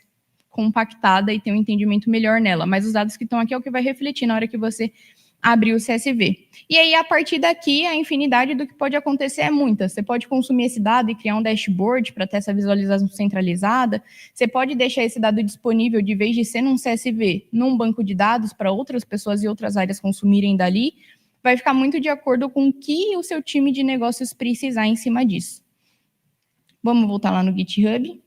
compactada e ter um entendimento melhor nela. Mas os dados que estão aqui é o que vai refletir na hora que você abrir o CSV. E aí, a partir daqui, a infinidade do que pode acontecer é muita. Você pode consumir esse dado e criar um dashboard para ter essa visualização centralizada. Você pode deixar esse dado disponível, de vez de ser num CSV, num banco de dados para outras pessoas e outras áreas consumirem dali. Vai ficar muito de acordo com o que o seu time de negócios precisar em cima disso. Vamos voltar lá no GitHub.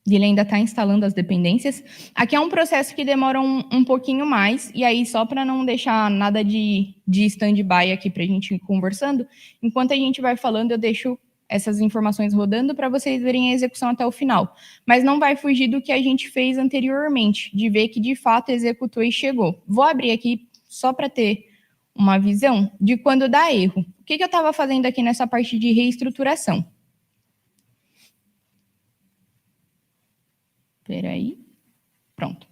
Ele ainda está instalando as dependências. Aqui é um processo que demora um pouquinho mais, e aí só para não deixar nada de stand-by aqui para a gente ir conversando, enquanto a gente vai falando, eu deixo essas informações rodando para vocês verem a execução até o final. Mas não vai fugir do que a gente fez anteriormente, de ver que de fato executou e chegou. Vou abrir aqui só para ter uma visão de quando dá erro. O que eu estava fazendo aqui nessa parte de reestruturação? Espera aí. Pronto.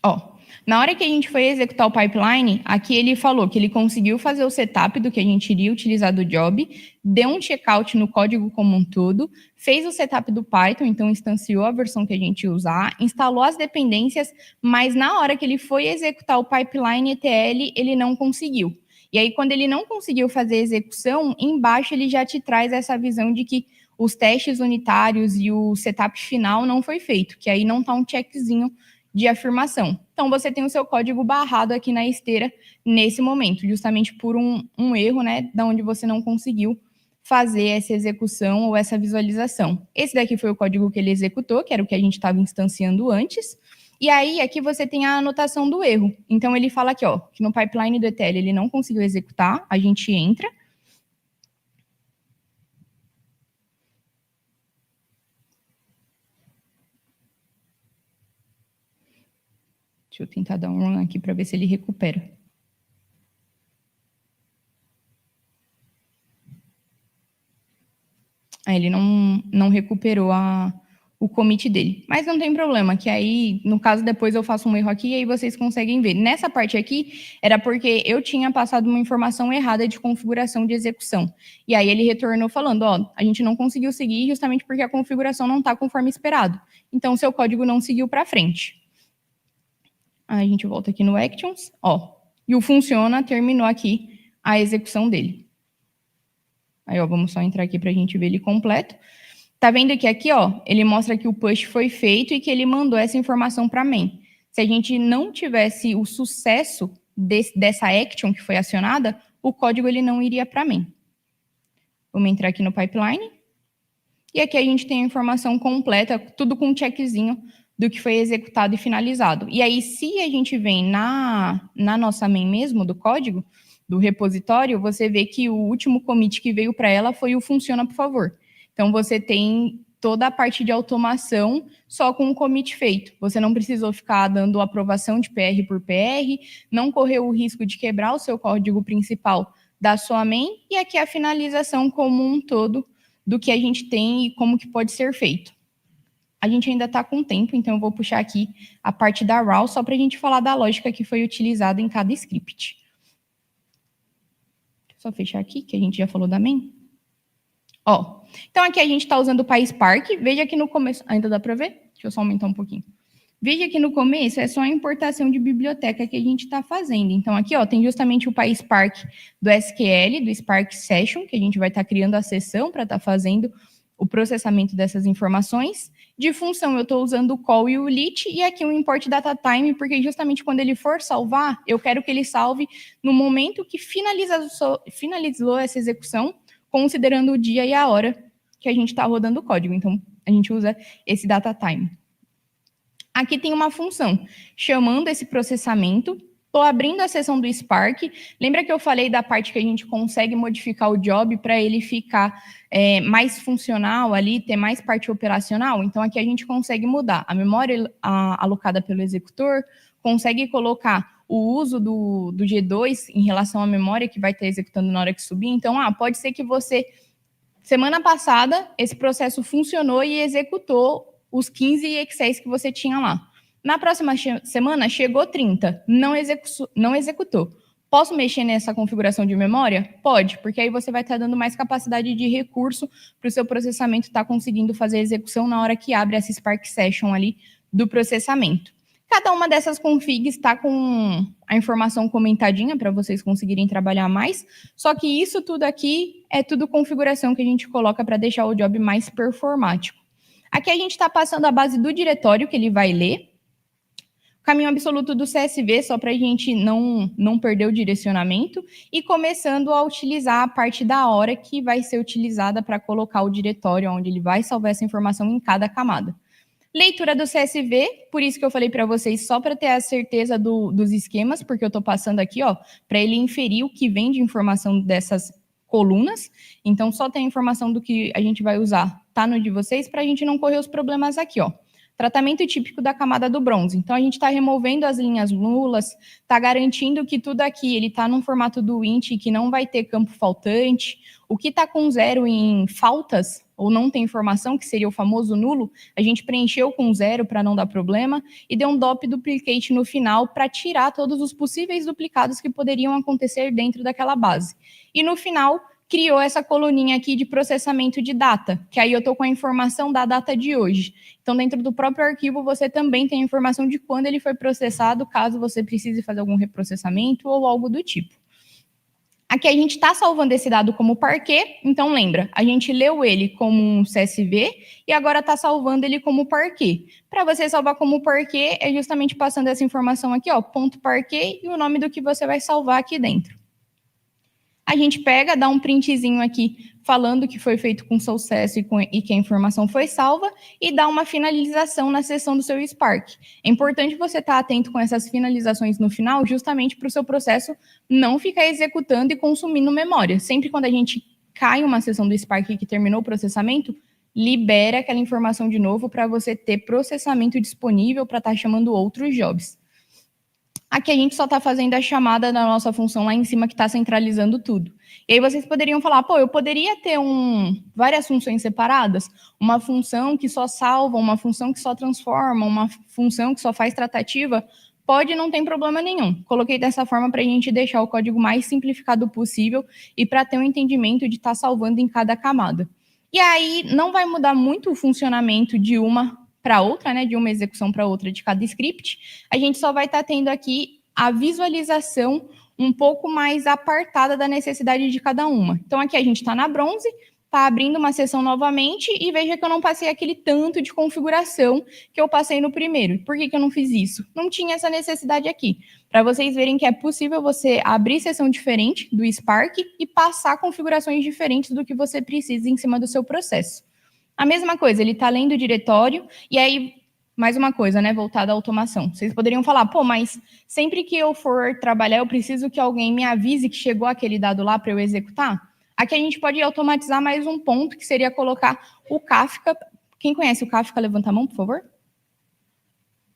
Ó, na hora que a gente foi executar o pipeline, aqui ele falou que ele conseguiu fazer o setup do que a gente iria utilizar do job, deu um checkout no código como um todo, fez o setup do Python, então instanciou a versão que a gente ia usar, instalou as dependências, mas na hora que ele foi executar o pipeline ETL, ele não conseguiu. E aí, quando ele não conseguiu fazer a execução, embaixo ele já te traz essa visão de que os testes unitários e o setup final não foi feito, que aí não está um checkzinho de afirmação. Então, você tem o seu código barrado aqui na esteira nesse momento, justamente por um erro, né, da onde você não conseguiu fazer essa execução ou essa visualização. Esse daqui foi o código que ele executou, que era o que a gente estava instanciando antes. E aí, aqui você tem a anotação do erro. Então, ele fala aqui, ó, que no pipeline do ETL ele não conseguiu executar, a gente entra. Deixa eu tentar dar um run aqui para ver se ele recupera. Ele não recuperou o commit dele. Mas não tem problema, que aí, no caso, depois eu faço um erro aqui e aí vocês conseguem ver. Nessa parte aqui, era porque eu tinha passado uma informação errada de configuração de execução. E aí ele retornou falando, ó, a gente não conseguiu seguir justamente porque a configuração não está conforme esperado. Então, seu código não seguiu para frente. Aí a gente volta aqui no Actions, ó, e o funciona terminou aqui a execução dele. Aí, ó, vamos só entrar aqui para a gente ver ele completo. Tá vendo que aqui, ó, ele mostra que o push foi feito e que ele mandou essa informação para main. Se a gente não tivesse o sucesso dessa action que foi acionada, o código ele não iria para main. Vamos entrar aqui no pipeline. E aqui a gente tem a informação completa, tudo com um checkzinho do que foi executado e finalizado. E aí, se a gente vem na nossa main mesmo do código, do repositório, você vê que o último commit que veio para ela foi o funciona, por favor. Então, você tem toda a parte de automação só com o commit feito. Você não precisou ficar dando aprovação de PR por PR, não correu o risco de quebrar o seu código principal da sua main, e aqui a finalização como um todo do que a gente tem e como que pode ser feito. A gente ainda está com tempo, então eu vou puxar aqui a parte da RAW só para a gente falar da lógica que foi utilizada em cada script. Só fechar aqui, que a gente já falou da main. Ó, então aqui a gente está usando o PySpark. Veja que no começo... Ainda dá para ver? Deixa eu só aumentar um pouquinho. Veja que no começo é só a importação de biblioteca que a gente está fazendo. Então aqui, ó, tem justamente o PySpark do SQL, do Spark Session, que a gente vai estar criando a sessão para estar fazendo o processamento dessas informações. De função, eu estou usando o call e o lit, e aqui o import data time, porque justamente quando ele for salvar, eu quero que ele salve no momento que finalizou essa execução, considerando o dia e a hora que a gente está rodando o código. Então, a gente usa esse data time. Aqui tem uma função chamando esse processamento. Estou abrindo a seção do Spark. Lembra que eu falei da parte que a gente consegue modificar o job para ele ficar mais funcional ali, ter mais parte operacional? Então, aqui a gente consegue mudar a memória alocada pelo executor, consegue colocar o uso do G2 em relação à memória que vai estar executando na hora que subir. Então, pode ser que você, semana passada, esse processo funcionou e executou os 15 excels que você tinha lá. Na próxima semana, chegou 30, não executou. Posso mexer nessa configuração de memória? Pode, porque aí você vai estar dando mais capacidade de recurso para o seu processamento estar conseguindo fazer a execução na hora que abre essa Spark Session ali do processamento. Cada uma dessas configs está com a informação comentadinha para vocês conseguirem trabalhar mais, só que isso tudo aqui é tudo configuração que a gente coloca para deixar o job mais performático. Aqui a gente está passando a base do diretório que ele vai ler, caminho absoluto do CSV, só para a gente não perder o direcionamento, e começando a utilizar a parte da hora que vai ser utilizada para colocar o diretório, onde ele vai salvar essa informação em cada camada. Leitura do CSV, por isso que eu falei para vocês, só para ter a certeza dos esquemas, porque eu estou passando aqui, ó, para ele inferir o que vem de informação dessas colunas. Então, só tem a informação do que a gente vai usar, tá no de vocês, para a gente não correr os problemas aqui, ó. Tratamento típico da camada do bronze. Então, a gente está removendo as linhas nulas, está garantindo que tudo aqui ele está num formato do int, que não vai ter campo faltante. O que está com 0 em faltas, ou não tem informação, que seria o famoso nulo, a gente preencheu com 0 para não dar problema, e deu um dop duplicate no final para tirar todos os possíveis duplicados que poderiam acontecer dentro daquela base. E no final, criou essa coluninha aqui de processamento de data, que aí eu estou com a informação da data de hoje. Então, dentro do próprio arquivo, você também tem a informação de quando ele foi processado, caso você precise fazer algum reprocessamento ou algo do tipo. Aqui a gente está salvando esse dado como parquet, então lembra, a gente leu ele como um CSV e agora está salvando ele como parquet. Para você salvar como parquet, é justamente passando essa informação aqui, ó, ponto .parquet e o nome do que você vai salvar aqui dentro. A gente pega, dá um printzinho aqui falando que foi feito com sucesso e que a informação foi salva e dá uma finalização na seção do seu Spark. É importante você estar atento com essas finalizações no final, justamente para o seu processo não ficar executando e consumindo memória. Sempre quando a gente cai uma seção do Spark que terminou o processamento, libera aquela informação de novo para você ter processamento disponível para estar chamando outros jobs. Aqui a gente só está fazendo a chamada da nossa função lá em cima que está centralizando tudo. E aí vocês poderiam falar, pô, eu poderia ter várias funções separadas? Uma função que só salva, uma função que só transforma, uma função que só faz tratativa? Pode, não tem problema nenhum. Coloquei dessa forma para a gente deixar o código mais simplificado possível e para ter um entendimento de estar salvando em cada camada. E aí não vai mudar muito o funcionamento de uma para outra, né, de uma execução para outra de cada script, a gente só vai estar tendo aqui a visualização um pouco mais apartada da necessidade de cada uma. Então, aqui a gente está na bronze, está abrindo uma sessão novamente e veja que eu não passei aquele tanto de configuração que eu passei no primeiro. Por que eu não fiz isso? Não tinha essa necessidade aqui. Para vocês verem que é possível você abrir sessão diferente do Spark e passar configurações diferentes do que você precisa em cima do seu processo. A mesma coisa, ele está lendo o diretório, e aí, mais uma coisa, né, voltada à automação. Vocês poderiam falar, pô, mas sempre que eu for trabalhar, eu preciso que alguém me avise que chegou aquele dado lá para eu executar? Aqui a gente pode automatizar mais um ponto, que seria colocar o Kafka. Quem conhece o Kafka, levanta a mão, por favor.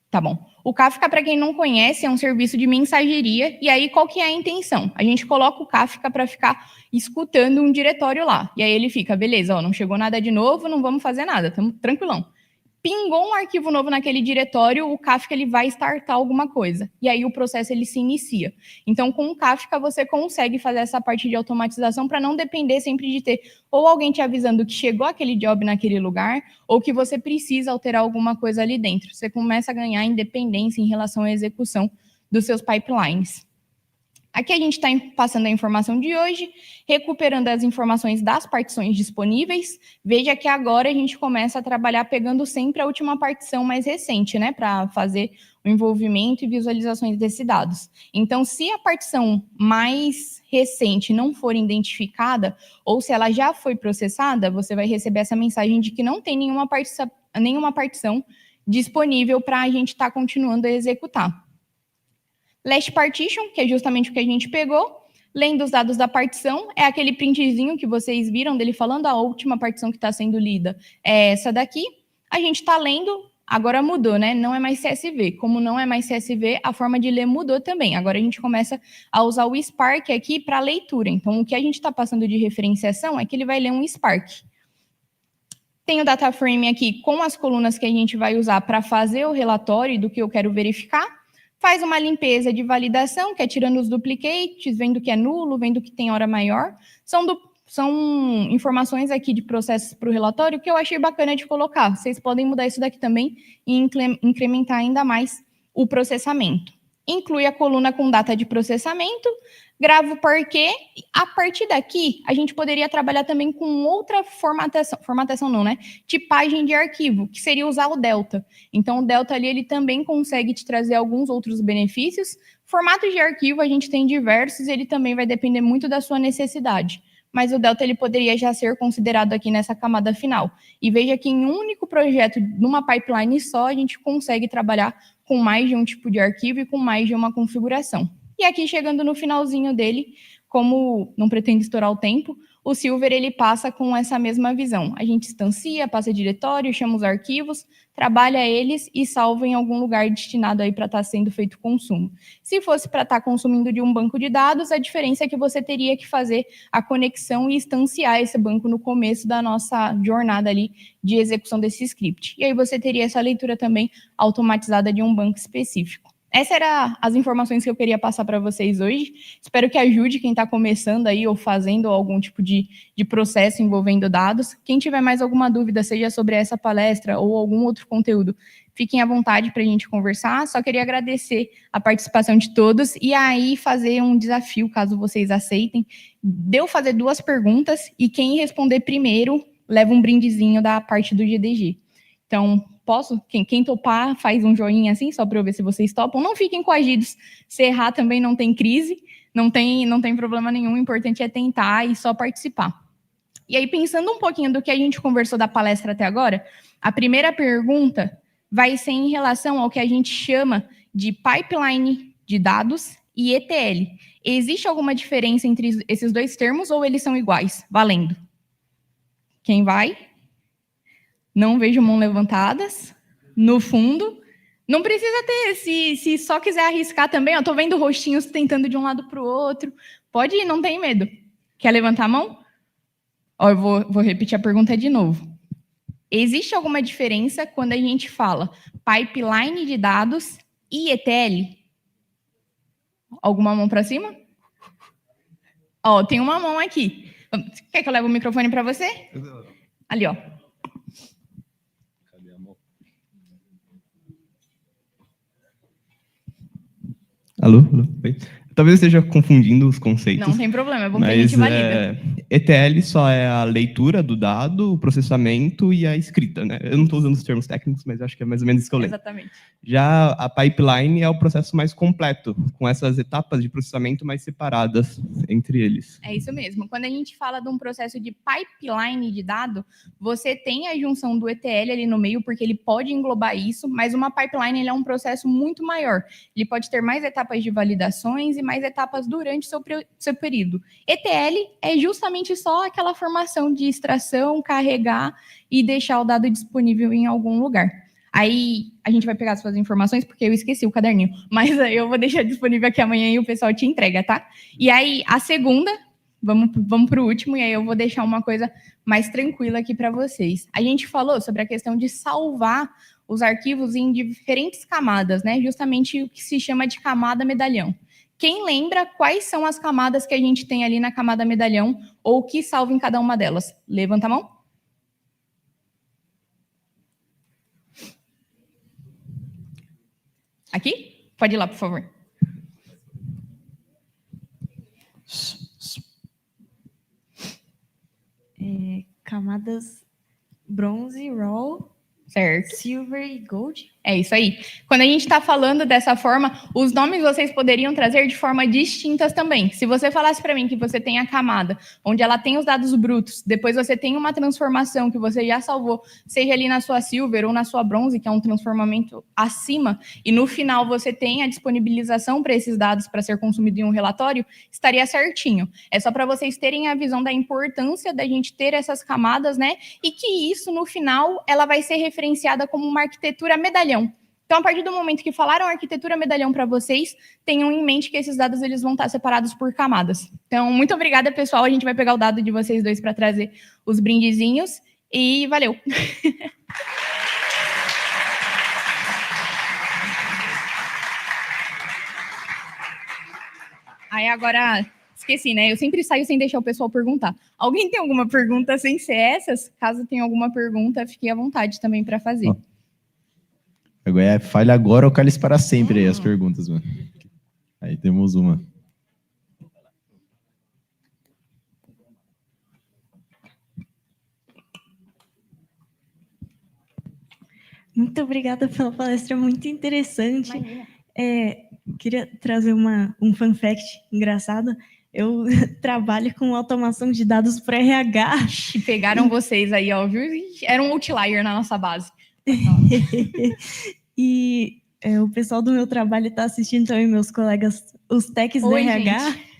Tá bom. O Kafka, para quem não conhece, é um serviço de mensageria. E aí, qual que é a intenção? A gente coloca o Kafka para ficar escutando um diretório lá. E aí ele fica, beleza, ó, não chegou nada de novo, não vamos fazer nada, estamos tranquilão. Pingou um arquivo novo naquele diretório, o Kafka ele vai startar alguma coisa. E aí o processo ele se inicia. Então, com o Kafka, você consegue fazer essa parte de automatização para não depender sempre de ter ou alguém te avisando que chegou aquele job naquele lugar, ou que você precisa alterar alguma coisa ali dentro. Você começa a ganhar independência em relação à execução dos seus pipelines. Aqui a gente está passando a informação de hoje, recuperando as informações das partições disponíveis. Veja que agora a gente começa a trabalhar pegando sempre a última partição mais recente, né, para fazer o envolvimento e visualizações desses dados. Então, se a partição mais recente não for identificada, ou se ela já foi processada, você vai receber essa mensagem de que não tem nenhuma partição disponível para a gente estar continuando a executar. Last partition, que é justamente o que a gente pegou, lendo os dados da partição, é aquele printzinho que vocês viram dele falando, a última partição que está sendo lida é essa daqui. A gente está lendo, agora mudou, né? Não é mais CSV. Como não é mais CSV, a forma de ler mudou também. Agora a gente começa a usar o Spark aqui para leitura. Então, o que a gente está passando de referenciação é que ele vai ler um Spark. Tem o data frame aqui com as colunas que a gente vai usar para fazer o relatório do que eu quero verificar. Faz uma limpeza de validação, que é tirando os duplicates, vendo que é nulo, vendo que tem hora maior. São informações aqui de processos para o relatório que eu achei bacana de colocar. Vocês podem mudar isso daqui também e incrementar ainda mais o processamento. Inclui a coluna com data de processamento, grava o porquê. A partir daqui, a gente poderia trabalhar também com outra formatação não, né? Tipagem de arquivo, que seria usar o Delta. Então, o Delta ali, ele também consegue te trazer alguns outros benefícios. Formatos de arquivo, a gente tem diversos, e ele também vai depender muito da sua necessidade. Mas o Delta, ele poderia já ser considerado aqui nessa camada final. E veja que em um único projeto, numa pipeline só, a gente consegue trabalhar com mais de um tipo de arquivo e com mais de uma configuração. E aqui, chegando no finalzinho dele, como não pretendo estourar o tempo, o Silver ele passa com essa mesma visão. A gente instancia, passa diretório, chama os arquivos, trabalha eles e salva em algum lugar destinado aí para estar sendo feito consumo. Se fosse para estar consumindo de um banco de dados, a diferença é que você teria que fazer a conexão e instanciar esse banco no começo da nossa jornada ali de execução desse script. E aí você teria essa leitura também automatizada de um banco específico. Essas eram as informações que eu queria passar para vocês hoje. Espero que ajude quem está começando aí ou fazendo algum tipo de processo envolvendo dados. Quem tiver mais alguma dúvida, seja sobre essa palestra ou algum outro conteúdo, fiquem à vontade para a gente conversar. Só queria agradecer a participação de todos e aí fazer um desafio, caso vocês aceitem. Deu fazer 2 perguntas e quem responder primeiro leva um brindezinho da parte do GDG. Então, posso? Quem topar, faz um joinha assim, só para eu ver se vocês topam. Não fiquem coagidos. Se errar também não tem crise, não tem problema nenhum. O importante é tentar e só participar. E aí, pensando um pouquinho do que a gente conversou da palestra até agora, a primeira pergunta vai ser em relação ao que a gente chama de pipeline de dados e ETL. Existe alguma diferença entre esses 2 termos ou eles são iguais? Valendo. Quem vai? Não vejo mãos levantadas. No fundo, Não precisa ter, se só quiser arriscar também, ó, tô vendo rostinhos tentando de um lado para o outro. Pode ir, não tem medo. Quer levantar a mão? Ó, eu vou repetir a pergunta de novo. Existe alguma diferença quando a gente fala pipeline de dados e ETL? Alguma mão para cima? Ó, tem uma mão aqui. Quer que eu leve o microfone para você? Ali, ó. Cadê a mão? Alô? Oi. Talvez eu esteja confundindo os conceitos. Não tem problema, é bom que a gente valida. ETL só é a leitura do dado, o processamento e a escrita, né? Eu não estou usando os termos técnicos, mas acho que é mais ou menos isso que eu lembro. Exatamente. Já a pipeline é o processo mais completo, com essas etapas de processamento mais separadas entre eles. É isso mesmo. Quando a gente fala de um processo de pipeline de dado, você tem a junção do ETL ali no meio, porque ele pode englobar isso, mas uma pipeline ele é um processo muito maior. Ele pode ter mais etapas de validações e mais etapas durante o seu período. ETL é justamente só aquela formação de extração, carregar e deixar o dado disponível em algum lugar. Aí a gente vai pegar suas informações, porque eu esqueci o caderninho, mas eu vou deixar disponível aqui amanhã e o pessoal te entrega, tá? E aí a segunda, vamos para o último, e aí eu vou deixar uma coisa mais tranquila aqui para vocês. A gente falou sobre a questão de salvar os arquivos em diferentes camadas, né? Justamente o que se chama de camada medalhão. Quem lembra quais são as camadas que a gente tem ali na camada medalhão ou o que salva em cada uma delas? Levanta a mão. Aqui? Pode ir lá, por favor. Camadas bronze, raw, Certo. silver e gold. É isso aí. Quando a gente está falando dessa forma, os nomes vocês poderiam trazer de forma distintas também. Se você falasse para mim que você tem a camada, onde ela tem os dados brutos, depois você tem uma transformação que você já salvou, seja ali na sua silver ou na sua bronze, que é um transformamento acima, e no final você tem a disponibilização para esses dados para ser consumido em um relatório, estaria certinho. É só para vocês terem a visão da importância da gente ter essas camadas, né? E que isso, no final, ela vai ser referenciada como uma arquitetura medalhão. Então, a partir do momento que falaram arquitetura medalhão para vocês, tenham em mente que esses dados eles vão estar separados por camadas. Então, muito obrigada, pessoal. A gente vai pegar o dado de vocês dois para trazer os brindezinhos. E valeu! Aí agora, esqueci, né? Eu sempre saio sem deixar o pessoal perguntar. Alguém tem alguma pergunta sem ser essas? Caso tenha alguma pergunta, fique à vontade também para fazer. Agora é falha agora ou cálice para sempre aí as perguntas, mano. Aí temos uma. Muito obrigada pela palestra, muito interessante. Queria trazer um fun fact engraçado. Eu trabalho com automação de dados para RH. E pegaram vocês aí, ó, viu? Era um outlier na nossa base. E o pessoal do meu trabalho está assistindo também, meus colegas, os techs do RH. Gente.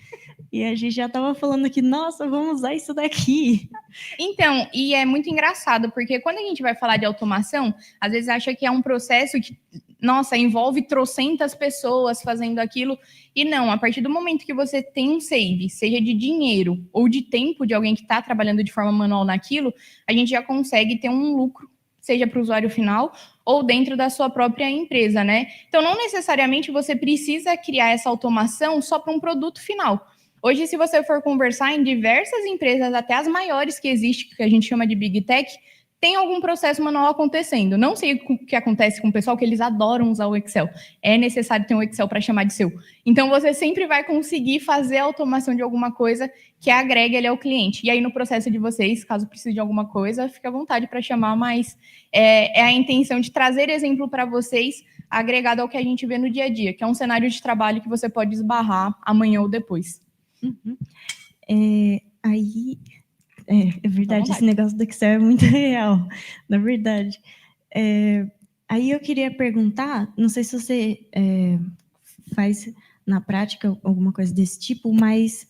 E a gente já estava falando que, nossa, vamos usar isso daqui. Então, e é muito engraçado, porque quando a gente vai falar de automação, às vezes acha que é um processo que, nossa, envolve trocentas pessoas fazendo aquilo. E não, a partir do momento que você tem um save, seja de dinheiro ou de tempo de alguém que está trabalhando de forma manual naquilo, a gente já consegue ter um lucro, seja para o usuário final ou dentro da sua própria empresa, né? Então, não necessariamente você precisa criar essa automação só para um produto final. Hoje, se você for conversar em diversas empresas, até as maiores que existem, que a gente chama de Big Tech, tem algum processo manual acontecendo. Não sei o que acontece com o pessoal, que eles adoram usar o Excel. É necessário ter um Excel para chamar de seu. Então, você sempre vai conseguir fazer a automação de alguma coisa que agregue ele ao cliente. E aí, no processo de vocês, caso precise de alguma coisa, fique à vontade para chamar, mas é a intenção de trazer exemplo para vocês, agregado ao que a gente vê no dia a dia, que é um cenário de trabalho que você pode esbarrar amanhã ou depois. Uhum. É verdade, esse negócio do Excel é muito real, na verdade. Aí eu queria perguntar, não sei se você faz na prática alguma coisa desse tipo, mas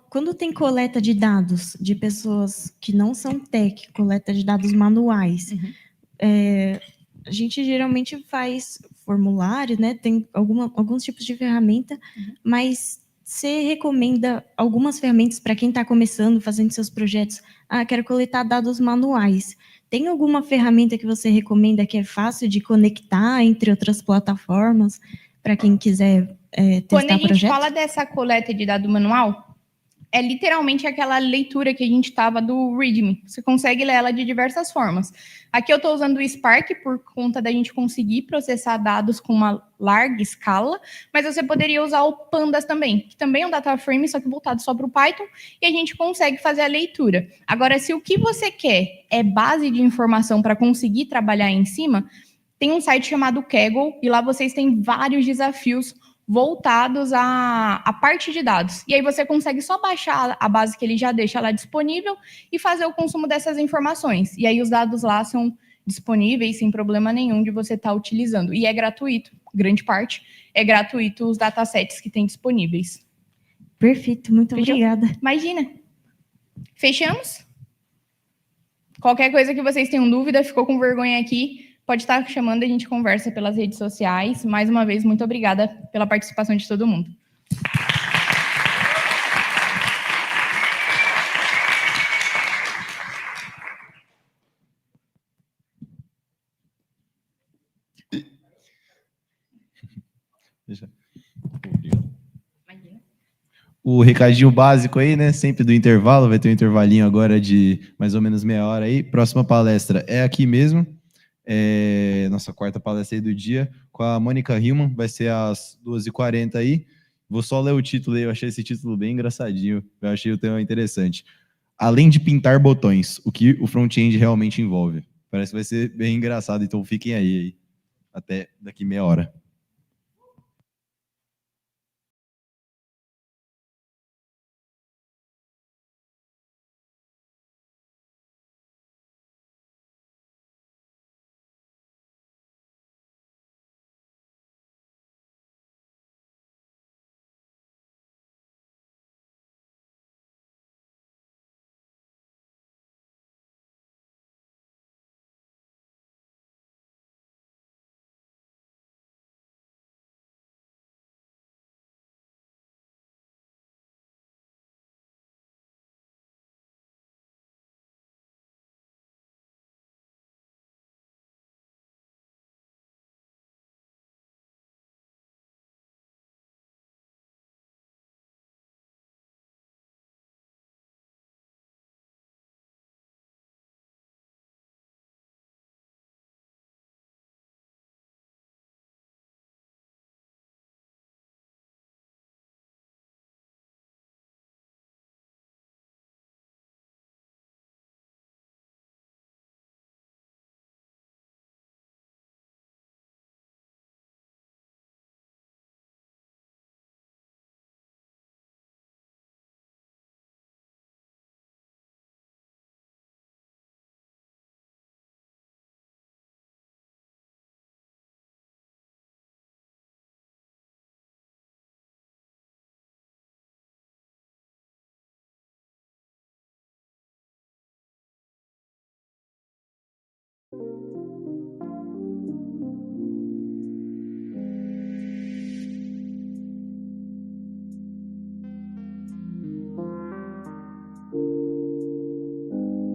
quando tem coleta de dados de pessoas que não são tech, coleta de dados manuais, a gente geralmente faz formulário, né? Tem alguns tipos de ferramenta, mas você recomenda algumas ferramentas para quem está começando, fazendo seus projetos? Ah, quero coletar dados manuais. Tem alguma ferramenta que você recomenda que é fácil de conectar entre outras plataformas para quem quiser Quando a testar gente projetos? fala dessa coleta de dado manual, é literalmente aquela leitura que a gente estava do README. Você consegue ler ela de diversas formas. Aqui eu estou usando o Spark por conta da gente conseguir processar dados com uma larga escala, mas você poderia usar o Pandas também, que também é um data frame, só que voltado só para o Python, e a gente consegue fazer a leitura. Agora, se o que você quer é base de informação para conseguir trabalhar em cima, tem um site chamado Kaggle, e lá vocês têm vários desafios voltados à parte de dados. E aí você consegue só baixar a base que ele já deixa lá disponível e fazer o consumo dessas informações. E aí os dados lá são disponíveis sem problema nenhum de você estar utilizando. E é gratuito, grande parte é gratuito os datasets que tem disponíveis. Perfeito, muito Fechou? obrigada. Imagina. Fechamos? Qualquer coisa que vocês tenham dúvida, ficou com vergonha aqui, pode estar chamando, a gente conversa pelas redes sociais. Mais uma vez, muito obrigada pela participação de todo mundo. Imagina. O recadinho básico aí, né? Sempre do intervalo, vai ter um intervalinho agora de mais ou menos meia hora aí. Próxima palestra é aqui mesmo. Nossa quarta palestra aí do dia, com a Mônica Hillman, vai ser às 2h40 aí. Vou só ler o título aí, eu achei esse título bem engraçadinho, eu achei o tema interessante. Além de pintar botões, o que o front-end realmente envolve. Parece que vai ser bem engraçado, então fiquem aí. Até daqui meia hora.